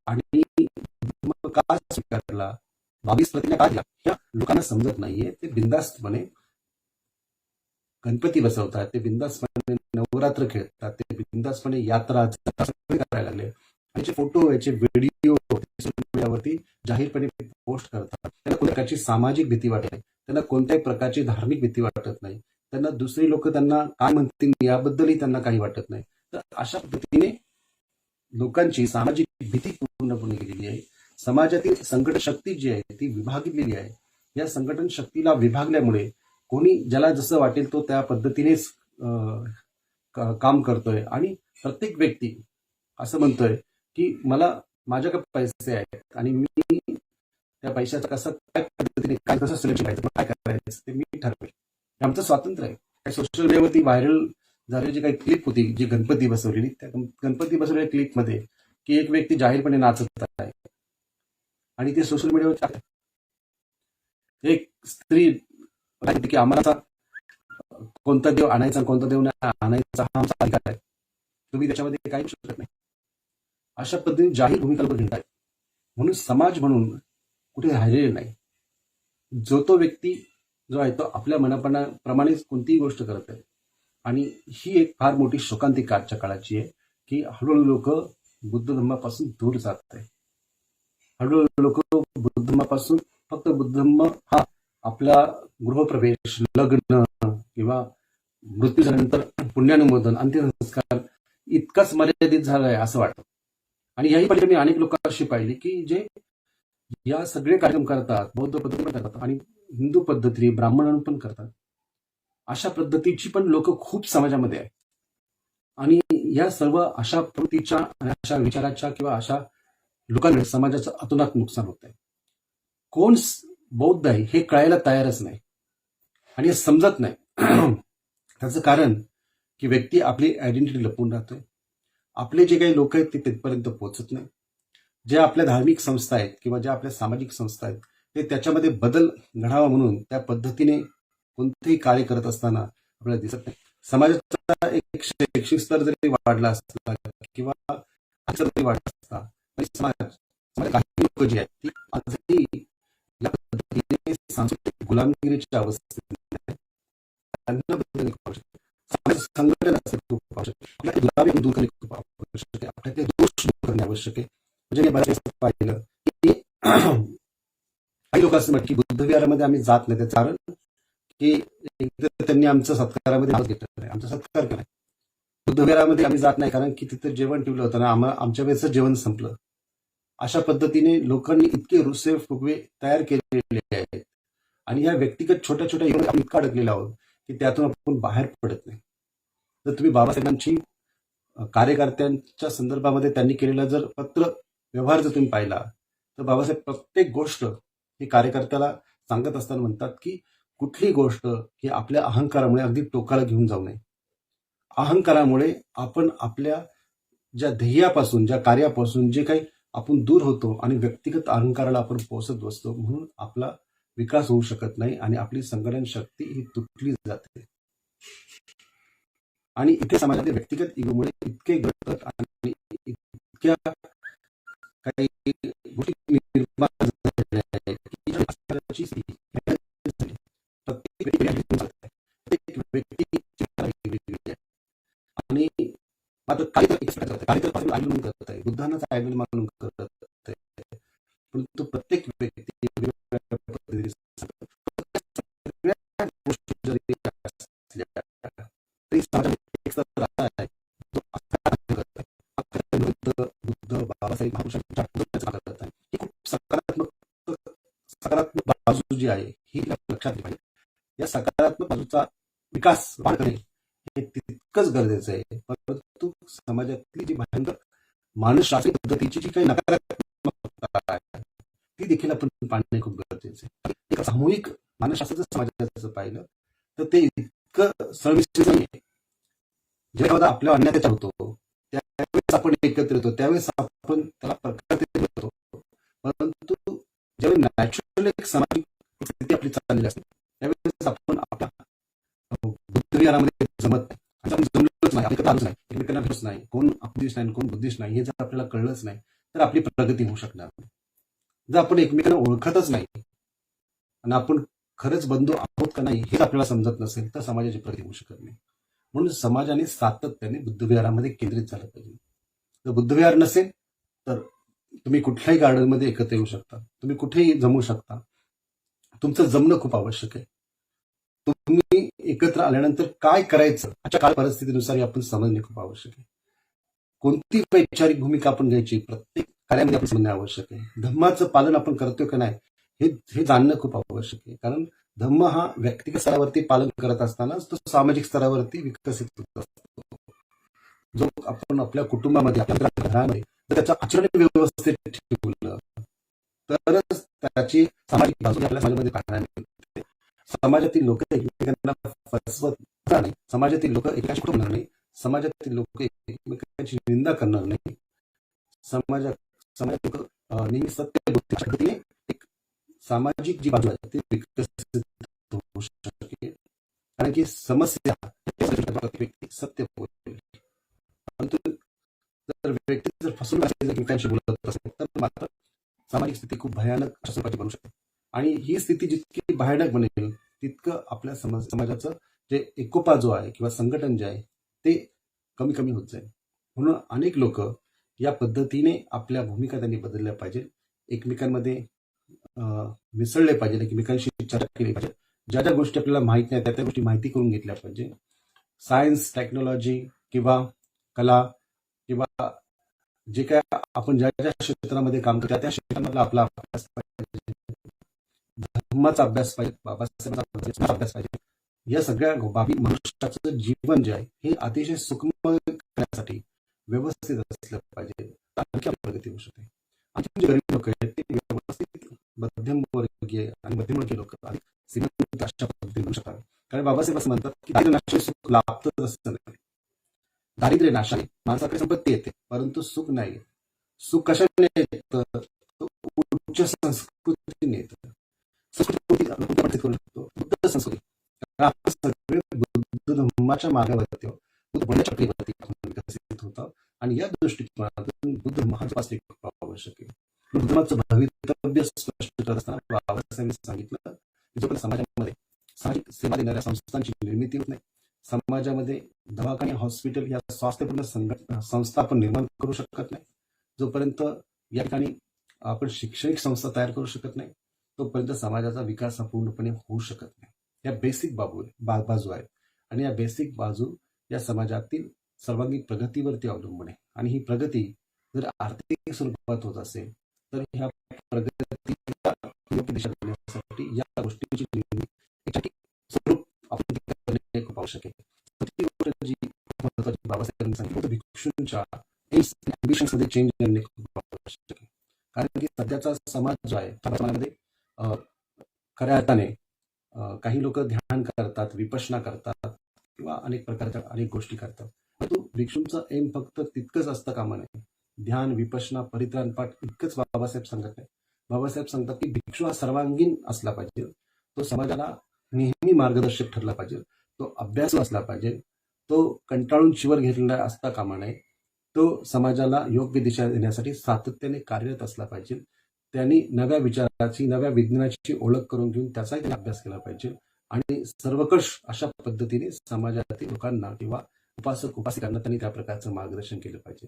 आणि धर्म का स्वीकारला, 22 प्रतिज्ञा का दिला, या लोकांना समजत नाहीये. ते बिनधास्तपणे गणपती बसवतात, ते बिनधास्तपणे नवरात्र खेळतात, ते बिनधास्तपणे यात्रा करायला लागले आणि फोटो याचे व्हिडिओ सोशल मीडियावरती जाहीरपणे पोस्ट करतात. त्यांना कोणत्या प्रकारची सामाजिक भीती वाटत नाही, त्यांना कोणत्याही प्रकारची धार्मिक भीती वाटत नाही, त्यांना दुसरी लोक त्यांना काय म्हणतील याबद्दलही त्यांना काही वाटत नाही. तर अशा पद्धतीने लोकांची सामाजिक भीती पूर्णपणे गेलेली आहे. समाजातील संघटन शक्ती जी आहे ती विभागलेली आहे. या संघटन शक्तीला विभागल्यामुळे कोणी ज्याला जसं वाटेल तो त्या पद्धतीनेच काम करतोय आणि प्रत्येक व्यक्ती असं म्हणतोय की मला माझ्याकडे पैसे आहेत आणि मी त्या पैशाचं कसं काय पद्धतीने काय कसं सिलेक्शन करायचं, काय करायचं ते मी ठरवेल. हे आमचं स्वातंत्र्य आहे. काही सोशल मीडियावरती व्हायरल झालेली जी काही क्लिप होती, जी गणपती बसवलेली, त्या गणपती बसवलेल्या क्लिपमध्ये की एक व्यक्ती जाहीरपणे नाचत आहे आणि ते सोशल मीडियावर टाकतात. एक स्त्री म्हणते की आम्हाला कोणता देव आणायचा कोणता देव नाही आणायचा हा आमचा अधिकार आहे, तुम्ही त्याच्यामध्ये काही शकत नाही, अशा पद्धतीने जाहीर भूमिका लोक घेतात. म्हणून समाज म्हणून कुठे राहिलेले नाही. जो तो व्यक्ती जो आहे तो आपल्या मनाप्रमाणेच कोणतीही गोष्ट करत आहे. आणि ही एक फार मोठी शोकांतिक आजच्या काळाची आहे की हळूहळू लोक बुद्ध धर्मापासून दूर जात आहे. हळूहळू लोक बुद्ध धर्मापासून फक्त बुद्ध धर्म हा आपला गृहप्रवेश, लग्न किंवा मृत्यू झाल्यानंतर पुण्यानुमोदन, अंत्यसंस्कार इतकाच मर्यादित झालाय असं वाटतं. आणि याही पहिले मी अनेक लोक अशी पाहिली की जे या सगळे कार्यक्रम करतात, बौद्ध पद्धती करतात आणि हिंदू पद्धती ब्राह्मण पण करतात. अशा पद्धतीची पण लोक खूप समाजामध्ये आहेत. आणि या सर्व अशा प्रवृत्तीच्या आणि अशा विचाराच्या किंवा अशा लोकांमुळे समाजाचं अतोनात नुकसान होत आहे. कोण बौद्ध आहे हे कळायला तयारच नाही आणि हे समजत नाही. त्याचं कारण की व्यक्ती आपली आयडेंटिटी लपवून राहतोय. आपले जे काही लोक आहेत ते तिथपर्यंत पोहोचत नाही. ज्या आपल्या धार्मिक संस्था आहेत किंवा ज्या आपल्या सामाजिक संस्था आहेत ते त्याच्यामध्ये बदल घडावा म्हणून त्या पद्धतीने कोणतेही कार्य करत असताना आपल्याला दिसत नाही. समाजाचा एक शैक्षणिक स्तर जरी वाढला असला किंवा जरी वाढला असता तरी समाज काही लोक जी आहेत ती आजही या पद्धतीने सांस्कृतिक गुलामगिरीच्या अवस्थेत संघटन असेल खूप आवश्यक, आपल्या गुलामी दूर करणे खूप आवश्यक आहे, आपल्याकडे दोष दूर करणे आवश्यक आहे. म्हणजे मी बऱ्याच पाहिलं की काही लोक असं म्हणतात की बुद्ध विहारामध्ये आम्ही जात नाही. त्याचं कारण की एकतर त्यांनी आमचं सत्कारामध्ये भाग घेतला नाही, आमचा सत्कार केला. बुद्ध विहारामध्ये आम्ही जात नाही कारण की तिथं जेवण ठेवलं होतं ना, आमच्या वेळेचं जेवण संपलं. अशा पद्धतीने लोकांनी इतके रुसवे फुगवे तयार केलेले आहेत आणि या व्यक्तिगत छोट्या छोट्या आपण इतका अडकलेला आहोत की त्यातून आपण बाहेर पडत नाही. तर तुम्ही बाबासाहेबांची कार्यकर्त्यांच्या संदर्भामध्ये त्यांनी केलेला जर पत्र व्यवहार जर तुम्ही पाहिला तर बाबासाहेब प्रत्येक गोष्ट ही कार्यकर्त्याला सांगत असताना म्हणतात की कुठली गोष्ट ही आपल्या अहंकारामुळे अगदी टोकाला घेऊन जाऊ नये. अहंकारामुळे आपण आपल्या ज्या ध्येयापासून, ज्या कार्यापासून जे काही आपण दूर होतो आणि व्यक्तिगत अहंकाराला आपण पोचत बसतो, म्हणून आपला विकास होऊ शकत नाही आणि आपली संघटन शक्ती ही तुटली जाते. आणि इथे समाजातील व्यक्तिगत इगोमुळे इतके घडतात आणि इतक्या काही गोष्टी निर्माण झालेल्या आहेत की प्रत्येक व्यक्ती आणि मात्र काही आंदोलन करत आहे, बुद्धांनाच आयडल मानून करत आहे, परंतु प्रत्येक व्यक्ती बुद्ध बाबासाहेब महापुरुषांच्या करत आहे. ही खूप सकारात्मक बाजू जी आहे ही लक्षात घ्या. या सकारात्मक बाजूचा विकास करणे हे तितकंच गरजेचं आहे. परंतु समाजातली जी भयंकर मानसशास्त्रीय पद्धतीची जी काही नकारात्मकता आहे ती देखील आपण पाहणे खूप गरजेचं आहे. एक सामूहिक मानसशास्त्र समाजाचं पाहिलं तर ते इतकं सरमिश्रित नाही. जेव्हा आपल्या अन्याय होतो त्यावेळेस आपण एकत्र येतो, त्यावेळेस आपण त्याला प्रकारे करतो. परंतु ज्यावेळी नॅचरल एक सामाजिक स्थिती आपली चाललेली असते त्यावेळेस आपण आपल्या बुद्ध विहारामध्ये जमत नाही, जमलंच नाही, आपल्याकडे आलंच नाही, एकमेकांना भेटच नाही, कोण बुद्धिस्ट नाही कोण बुद्धिस्ट नाही हे जर आपल्याला कळलंच नाही तर आपली प्रगती होऊ शकणार नाही. जर आपण एकमेकांना ओळखतच नाही आणि आपण खरंच बंधू आहोत का नाही हेच आपल्याला समजत नसेल तर समाजाची प्रगती होऊ शकत नाही. म्हणून समाजाने सातत्याने बुद्धविहारामध्ये केंद्रित झालं पाहिजे. जर बुद्धविहार नसेल तर तुम्ही कुठल्याही गार्डनमध्ये एकत्र येऊ शकता, तुम्ही कुठेही जमू शकता. तुमचं जमणं खूप आवश्यक आहे. तुम्ही एकत्र आल्यानंतर काय करायचं अशा काळ परिस्थितीनुसार आपण समजणे खूप आवश्यक आहे. कोणती वैचारिक भूमिका आपण घ्यायची प्रत्येक कार्यामध्ये आपण समजणे आवश्यक आहे. धम्माचं पालन आपण करतोय का नाही हे जाणणं खूप आवश्यक आहे. कारण धम्म हा व्यक्तिगत स्तरावरती पालन करत असतानाच तो सामाजिक स्तरावरती विकसित होत असतो. जो आपण आपल्या कुटुंबामध्ये आपल्या घरामध्ये त्याचं आचरण व्यवस्थित ठेवलं तरच त्याची सामाजिक बाजू आपल्या समाजामध्ये पाहायला मिळते. समाजातील लोक एकमेकांना फसवत नाही, समाजातील लोक एकमेकांशी खोटं बोलणार नाही, समाजातील लोक एकमेकांची निंदा करणार नाही, समाजातील लोक नेहमी सत्य बोलतील. अशा पद्धतीने एक सामाजिक जी बाजू आहे ती विकसित होऊ शकेल. कारण की समस्या व्यक्ती सत्य बोलेल, परंतु जर व्यक्ती जर फसवून एकमेकांशी बोलत असेल तर मात्र सामाजिक स्थिती खूप भयानक अशा स्वरूपाची बनू शकते. आणि ही स्थिती जितकी भयानक बनेल तितकं आपल्या समाजाचं जे एकोपा जो आहे किंवा संघटन जे आहे ते कमी कमी होत जाईल. म्हणून अनेक लोक या पद्धतीने आपल्या भूमिका त्यांनी बदलल्या पाहिजे, एकमेकांमध्ये मिसळले पाहिजे, एकमेकांशी चर्चा केली पाहिजे, ज्या ज्या गोष्टी आपल्याला माहित नाही त्या त्या गोष्टी माहिती करून घेतल्या पाहिजे. सायन्स, टेक्नॉलॉजी किंवा कला किंवा जे काय आपण ज्या ज्या क्षेत्रामध्ये काम करतो त्या क्षेत्रामधला आपला अभ्यास पाहिजे, धर्माचा अभ्यास पाहिजे, बाबासाहेबांचा अभ्यास पाहिजे. या सगळ्या बाबी मनुष्याचं जीवन जे आहे हे अतिशय सुखमय करण्यासाठी व्यवस्थित असलं पाहिजे, आणखी प्रगती होऊ शकते. आणखी जे गरीब लोक आहेत ते व्यवस्थित मध्यमवर्गीय आणि मध्यमवर्गीय लोक श्रीमंत अशा पद्धतीने होऊ शकतात. कारण बाबासाहेब असं म्हणतात की दारिद्र्य सुख लाभतं असं नाही, दारिद्र्य नाशाने माणसाकडे संपत्ती येते परंतु सुख नाही येत. सुख कशाने येतं? उच्च संस्कृतीने येतं. संस्कृती आपण करू शकतो बुद्ध संस्कृती. आपण सगळे बुद्ध धर्माच्या मार्गावरती बुद्ध बोलण्याच्या प्रक्रियेवरती आपण विकसित होतो आणि या दृष्टिकोनातून बुद्ध धर्माचे खूप आवश्यक आहे. बुद्ध धर्माचं भवितव्य स्पष्ट करत असताना बाबासाहेबांनी सांगितलं की जोपर्यंत समाजामध्ये सामाजिक सेवा देणाऱ्या संस्थांची निर्मिती होत नाही, समाजामध्ये दवाखाने, हॉस्पिटल या स्वास्थ्यपूर्ण संस्था आपण निर्माण करू शकत नाही, जोपर्यंत या ठिकाणी आपण शैक्षणिक संस्था तयार करू शकत नाही, तोपर्यंत समाजाचा विकास हा पूर्णपणे होऊ शकत नाही. या बेसिक बाजू आहेत आणि या बेसिक बाजू या समाजातील सर्वांगीण प्रगतीवरती अवलंबून आहे. आणि ही प्रगती जर आर्थिक स्वरूपात होत असेल तर ह्या प्रगतीला योग्य दिशा देण्यासाठी या गोष्टींची स्वरूप आपण करणे खूप आवश्यक आहे. जी महत्त्वाची बाबासाहेबांनी सांगितलं भिक्षूंच्या मध्ये चेंज करणे खूप आवश्यक आहे. कारण की सध्याचा समाज जो आहे त्या समाजामध्ये खऱ्या अर्थाने काही लोक ध्यान करतात, विपश्यना करतात किंवा अनेक प्रकारच्या अनेक गोष्टी करतात, परंतु भिक्षूंचं एम फक्त तितकंच असतं कामा नये. ध्यान, विपश्यना, परित्राण पाठ इतकंच बाबासाहेब सांगत नाही. बाबासाहेब सांगतात की भिक्षू हा सर्वांगीण असला पाहिजे, तो समाजाला नेहमी मार्गदर्शक ठरला पाहिजे, तो अभ्यासू असला पाहिजे, तो कंटाळून शिवर घेतलेला असता कामा नये, तो समाजाला योग्य दिशा देण्यासाठी सातत्याने कार्यरत असला पाहिजे. त्यांनी नव्या विचाराची, नव्या विज्ञानाची ओळख करून घेऊन त्याचाही त्यांनी अभ्यास केला पाहिजे आणि सर्वकष अशा पद्धतीने समाजातील लोकांना किंवा उपासक उपासिकांना त्यांनी त्या प्रकारचं मार्गदर्शन केलं पाहिजे.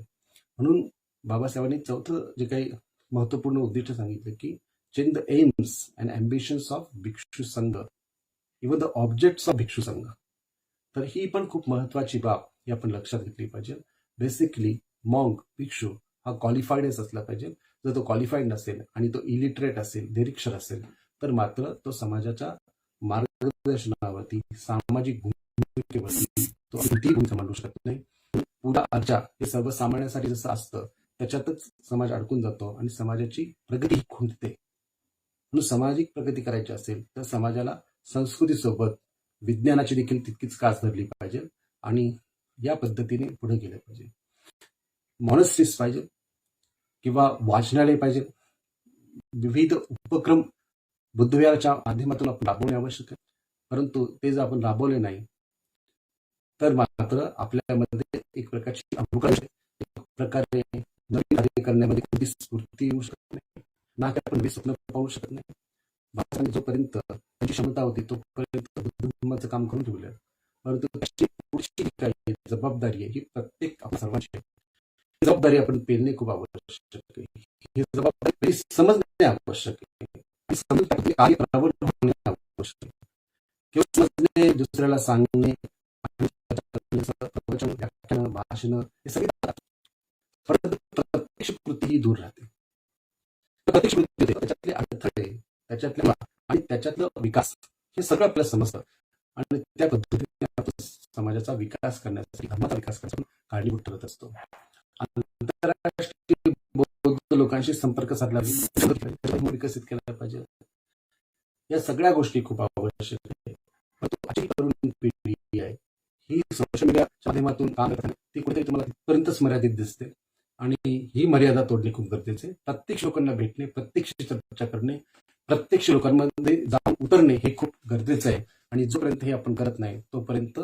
म्हणून बाबासाहेबांनी चौथं जे काही महत्वपूर्ण उद्दिष्ट सांगितलं की change the aims and ambitions of भिक्षू संघ, इव्हन द ऑब्जेक्ट्स ऑफ भिक्षू संघ. तर ही पण खूप महत्वाची बाब ही आपण लक्षात घेतली पाहिजे. बेसिकली मॉन्क, भिक्षू हा क्वालिफाईडच असला पाहिजे. जर तो क्वालिफाईड नसेल आणि तो इलिटरेट असेल, निरीक्षर असेल तर मात्र तो समाजाच्या मार्गदर्शनावरती, सामाजिक भूमिकेवरती तो कोणतीही भूमिका मांडू शकत नाही. पूजा अर्चा हे सर्वसामान्यांसाठी जसं असतं त्याच्यातच समाज अडकून जातो आणि समाजाची प्रगती खुंटते. म्हणून सामाजिक प्रगती करायची असेल तर समाजाला संस्कृतीसोबत विज्ञानाची देखील तितकीच कास धरली पाहिजे आणि या पद्धतीने पुढे गेले पाहिजे. मॉनेस्ट्रीज पाहिजे किंवा वाचनालय पाहिजे, विविध उपक्रम बुद्धविहाराच्या माध्यमातून आपण राबवणे आवश्यक आहे. परंतु ते जर आपण राबवले नाही तर मात्र आपल्यामध्ये एक प्रकारची एक प्रकारे नवीन कार्य करण्यामध्ये कोणती स्फूर्ती येऊ शकत नाही, ना की आपण स्वप्न पाहू शकत नाही. भारताने जोपर्यंत त्यांची क्षमता होती तोपर्यंत बुद्ध धर्माचं काम करून ठेवलं, परंतु त्याची पुढची काही जबाबदारी आहे ही प्रत्येक आपण सर्वांची आहे. जबाबदारी आपण पेलणे खूप आवश्यक आहे. ही जबाबदारी समजणे आवश्यक आहे आणि समजून कार्य प्रावर्त होणे आवश्यक आहे. किंवा समजणे, दुसऱ्याला सांगणे, प्रवचन, व्याख्यान, भाषण हे सगळे परंतु प्रत्यक्ष कृती ही दूर राहते. प्रत्यक्ष कृती त्याच्यातले अडथळे, त्याच्यातले आणि त्याच्यातलं विकास हे सगळं आपल्याला समजतं आणि त्या पद्धतीने समाजाचा विकास करण्यासाठी, धर्माचा विकास करण्यासाठी कारणीभूत ठरत असतो. आंतरराष्ट्रीय बौद्ध लोकांशी संपर्क साधला विकसित केला पाहिजे. या सगळ्या गोष्टी खूप आवश्यक आहे. परंतु आजची तरुण पिढी आहे ही सोशल मीडियाच्या माध्यमातून काम करताना ती कुठेतरी तुम्हाला तिथपर्यंतच मर्यादित दिसते आणि ही मर्यादा तोडणे खूप गरजेचे आहे. प्रत्यक्ष लोकांना भेटणे, प्रत्यक्ष चर्चा करणे, प्रत्यक्ष लोकांमध्ये जाऊन उतरणे हे खूप गरजेचं आहे आणि जोपर्यंत हे आपण करत नाही तोपर्यंत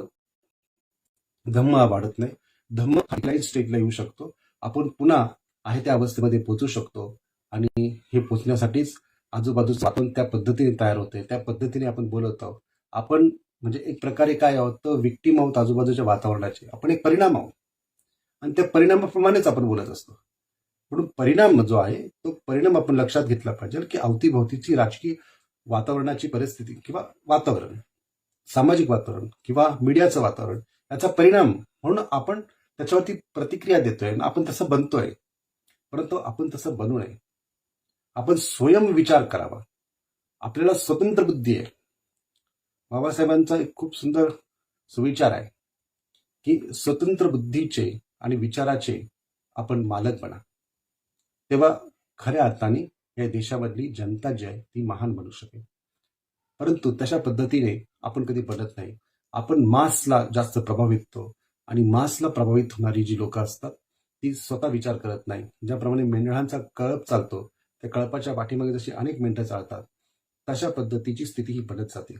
धम्म हा वाढत नाही. धम्म हायलाईट स्टेजला येऊ शकतो. आपण पुन्हा आहे त्या अवस्थेमध्ये पोहोचू शकतो आणि हे पोहोचण्यासाठीच आजूबाजूचं वातावरण त्या पद्धतीने तयार होते, त्या पद्धतीने आपण बोलत आहोत. आपण म्हणजे एक प्रकारे काय आहोत तर विक्टीम आहोत आजूबाजूच्या वातावरणाचे. आपण एक परिणाम आहोत आणि त्या परिणामाप्रमाणेच आपण बोलत असतो. म्हणून परिणाम जो आहे तो परिणाम आपण लक्षात घेतला पाहिजे की अवतीभोवतीची राजकीय वातावरणाची परिस्थिती किंवा वातावरण, सामाजिक वातावरण किंवा मीडियाचं वातावरण याचा परिणाम म्हणून आपण त्याच्यावरती प्रतिक्रिया देतोय आणि आपण तसं बनतोय. परंतु आपण तसं बनू नये. आपण स्वयं विचार करावा. आपल्याला स्वतंत्र बुद्धी आहे. बाबासाहेबांचा एक खूप सुंदर सुविचार आहे की स्वतंत्र बुद्धीचे आणि विचाराचे आपण मालक बना. तेव्हा खऱ्या अर्थाने या देशामधली जनता जी आहे ती महान बनू शकेल. परंतु तशा पद्धतीने आपण कधी बनत नाही. आपण मासला जास्त प्रभावित होतो आणि मासला प्रभावित होणारी जी लोक असतात ती स्वतः विचार करत नाही. ज्याप्रमाणे मेंढरांचा कळप चालतो, त्या कळपाच्या पाठीमागे जशी अनेक मेंढ्या चालतात तशा पद्धतीची स्थिती ही बनत जाते.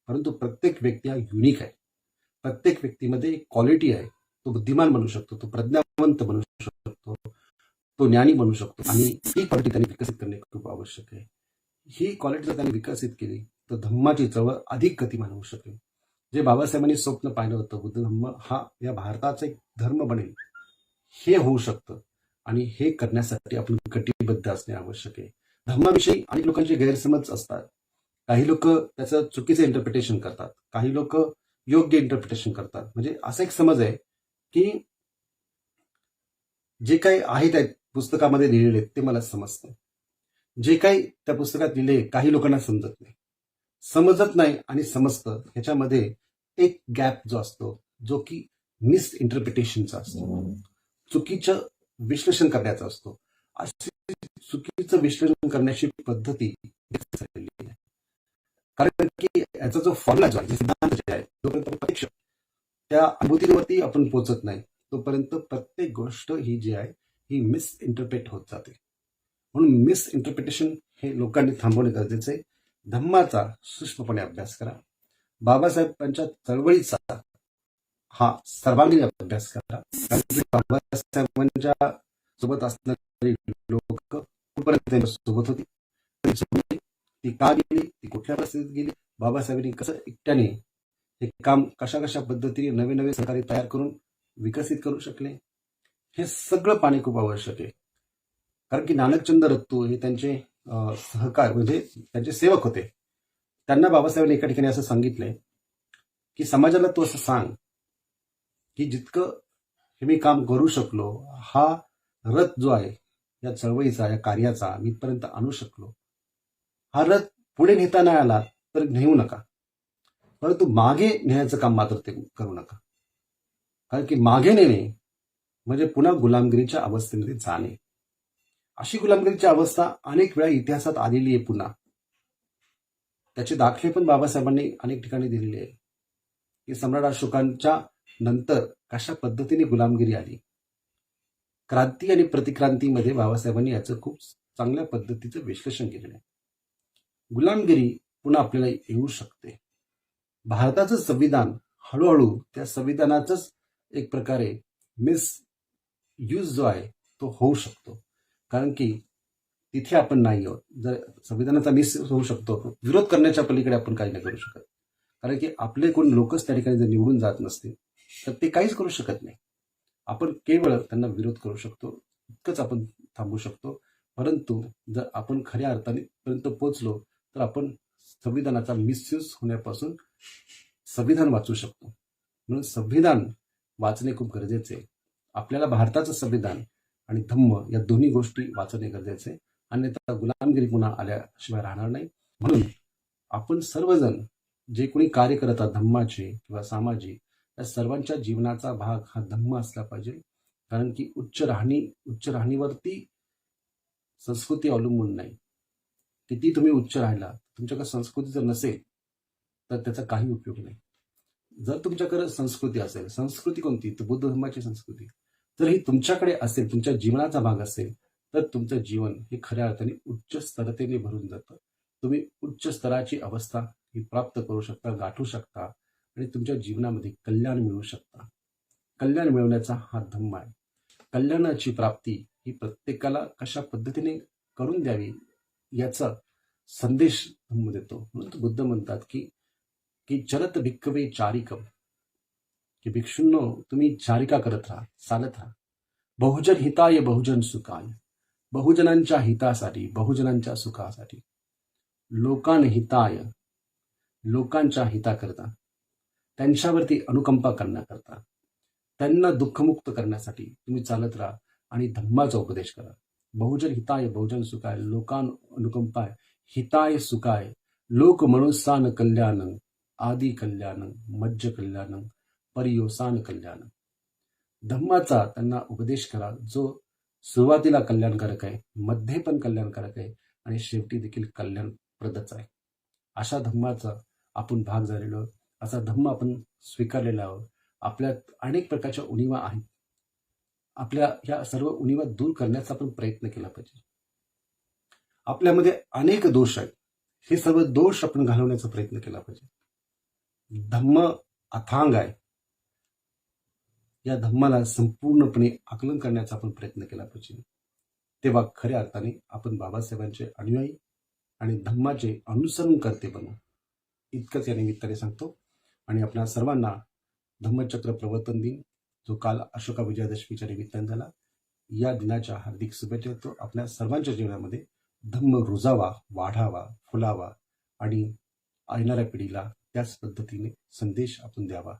परंतु प्रत्येक व्यक्ती हा युनिक आहे. प्रत्येक व्यक्तीमध्ये एक क्वालिटी आहे. तो बुद्धिमान बनू शकतो, तो प्रज्ञावंत बनू शकतो, तो ज्ञानी बनू शकतो आणि ही क्वालिटी त्यांनी विकसित करणे खूप आवश्यक आहे. ही क्वालिटी जर त्यांनी विकसित केली तर धम्माची चळवळ अधिक गतिमान होऊ शकेल. जे बाबासाहेबांनी स्वप्न पाहिलं होतं बुद्ध धम्म हा या भारताचा एक धर्म बनेल, हे होऊ शकतं आणि हे करण्यासाठी आपण कटिबद्ध असणे आवश्यक आहे. धम्माविषयी अनेक लोकांचे गैरसमज असतात. काही लोक त्याचं चुकीचं इंटरप्रिटेशन करतात, काही लोक योग्य इंटरप्रिटेशन करतात. म्हणजे असा एक समज आहे की जे काही आहे त्या पुस्तकामध्ये लिहिलेले ते मला समजतं, जे काही त्या पुस्तकात लिहिले काही लोकांना समजत नाही आणि समजतं ह्याच्यामध्ये एक गॅप जो असतो जो की मिस इंटरप्रिटेशनचा असतो, चुकीचं विश्लेषण करण्याचा असतो. अशी चुकीचं विश्लेषण करण्याची पद्धती झालेली आहे. कारण की याचा जो फॉर्म्युला जो आहे, सिद्धांत जे आहे, जोपर्यंत प्रत्यक्ष त्या अनुभूतीवरती आपण पोहोचत नाही तोपर्यंत प्रत्येक गोष्ट ही जी आहे ही मिस इंटरप्रेट होत जाते. म्हणून मिस इंटरप्रिटेशन हे लोकांनी थांबवणे गरजेचे आहे. धम्माचा सूक्ष्मपणे अभ्यास करा. बाबासाहेबांच्या चळवळीचा हा सर्वांगीण अभ्यास करा. कारण की बाबासाहेबांच्या सोबत असणारी लोक कुठपर्यंत त्यांच्या सोबत होती, ती का गेली, ती कुठल्या परिस्थितीत गेली, बाबासाहेबांनी कसं एकट्याने हे काम कशा कशा पद्धतीने नवे नवे सहकारी तयार करून विकसित करू शकले, हे सगळं पाहणे खूप आवश्यक आहे. कारण की नानकचंद रत्तू हे त्यांचे सहकार म्हणजे त्यांचे सेवक होते. त्यांना बाबासाहेबांनी एका ठिकाणी असं सांगितलंय की समाजाला तू असं सांग की जितकं हे मी काम करू शकलो, हा रथ जो आहे या चळवळीचा, या कार्याचा मी इथपर्यंत आणू शकलो, हा रथ पुढे नेता नाही आला तर नेऊ नका, परंतु मागे नेण्याचं काम मात्र ते करू नका. कारण की मागे नेणे म्हणजे पुन्हा गुलामगिरीच्या अवस्थेमध्ये जाणे. अशी गुलामगिरीची अवस्था अनेक वेळा इतिहासात आलेली आहे. पुन्हा त्याचे दाखले पण बाबासाहेबांनी अनेक ठिकाणी दिलेले आहे की सम्राट अशोकांच्या नंतर कशा पद्धतीने गुलामगिरी आली. क्रांती आणि प्रतिक्रांतीमध्ये बाबासाहेबांनी याचं खूप चांगल्या पद्धतीचं विश्लेषण केलेलं आहे. गुलामगिरी पुन्हा आपल्याला येऊ शकते. भारताचं संविधान हळूहळू त्या संविधानाचंच एक प्रकारे मिस यूज जो आहे तो होऊ शकतो. कारण की तिथे आपण नाही आहोत. जर संविधानाचा मिस होऊ शकतो, विरोध करण्याच्या पलीकडे आपण काही नाही करू शकत. कारण की आपले कोण लोकच त्या ठिकाणी जर निवडून जात नसतील तर ते काहीच करू शकत नाही. आपण केवळ त्यांना विरोध करू शकतो, इतकंच आपण थांबू शकतो. परंतु जर आपण खऱ्या अर्थाने पर्यंत पोहोचलो तर आपण संविधानाचा मिसयूज होण्यापासून संविधान वाचू शकतो. म्हणून संविधान वाचणे खूप गरजेचे आहे. आपल्याला भारताचं संविधान आणि धम्म या दोन्ही गोष्टी वाचणे गरजेचे आहे. अन्यथा गुलामगिरी पुन्हा आल्याशिवाय राहणार नाही. म्हणून आपण सर्वजण जे कोणी कार्य करतात धम्माचे किंवा सामाजिक, या सर्वांच्या जीवनाचा भाग हा धम्म असला पाहिजे. कारण की उच्च राहणीवरती संस्कृती अवलंबून नाही, किती तुम्ही उच्च राहिला, तुमच्याकडे संस्कृती जर नसेल तर त्याचा काही उपयोग नाही. जर तुमच्याकडे संस्कृती असेल, संस्कृती कोणती? तर बुद्ध धर्माची संस्कृती, जर ही तुमच्याकडे असेल, तुमच्या जीवनाचा भाग असेल, तर तुमचं जीवन हे खऱ्या अर्थाने उच्च स्तरतेने भरून जातं. तुम्ही उच्च स्तराची अवस्था ही प्राप्त करू शकता, गाठू शकता आणि तुमच्या जीवनामध्ये कल्याण मिळवू शकता. कल्याण मिळवण्याचा हा धम्म आहे. कल्याणाची प्राप्ती ही प्रत्येकाला कशा पद्धतीने करून द्यावी याचा संदेश धम्म देतो. म्हणून बुद्ध म्हणतात की की चरत भिक्खवे चारिकम, की भिक्षूंनो तुम्ही चारिका करत राहा, चालत राहा. बहुजन हिताय बहुजन सुखाय, बहुजनांच्या हितासाठी, बहुजनांच्या सुखासाठी. लोकान हिताय, लोकांच्या हिताकरता, त्यांच्यावरती अनुकंपा करण्याकरता, त्यांना दुःखमुक्त करण्यासाठी तुम्ही चालत राहा आणि धम्माचा उपदेश करा. बहुजन हिताय बहुजन सुखाय, लोकान अनुकंपाय, हिताय सुखाय, लोक मनुष्यान कल्याण, आदि कल्याण, मज्ज कल्याण, परियोसान कल्याण. धम्माचा त्यांना उपदेश करा, जो सुरुवातीला कल्याणकारक आहे, मध्ये पण कल्याणकारक आहे आणि शेवटी देखील कल्याणप्रदच आहे. अशा धम्माचा आपण भाग झालेलो, असा धम्म आपण स्वीकारलेला आहोत. आपल्यात अनेक प्रकारच्या उणीवा आहेत. आपल्या ह्या सर्व उणीवा दूर करण्याचा आपण प्रयत्न केला पाहिजे. आपल्यामध्ये अनेक दोष आहेत, हे सर्व दोष आपण घालवण्याचा प्रयत्न केला पाहिजे. धम्म अथांग आहे, या धम्माला संपूर्णपणे आकलन करण्याचा आपण प्रयत्न केला पाहिजे. तेव्हा खऱ्या अर्थाने आपण बाबासाहेबांचे अनुयायी आणि धम्माचे अनुसरण करते बनू. इतकंच या निमित्ताने सांगतो आणि आपल्या सर्वांना धम्मचक्र प्रवर्तन दिन, जो काल अशोका विजयादशमीच्या निमित्ताने झाला, या दिनाच्या हार्दिक शुभेच्छा देतो. आपल्या सर्वांच्या जीवनामध्ये धम्म रुजावा, वाढावा, फुलावा आणि येणाऱ्या पिढीला त्याच पद्धतीने संदेश आपण द्यावा.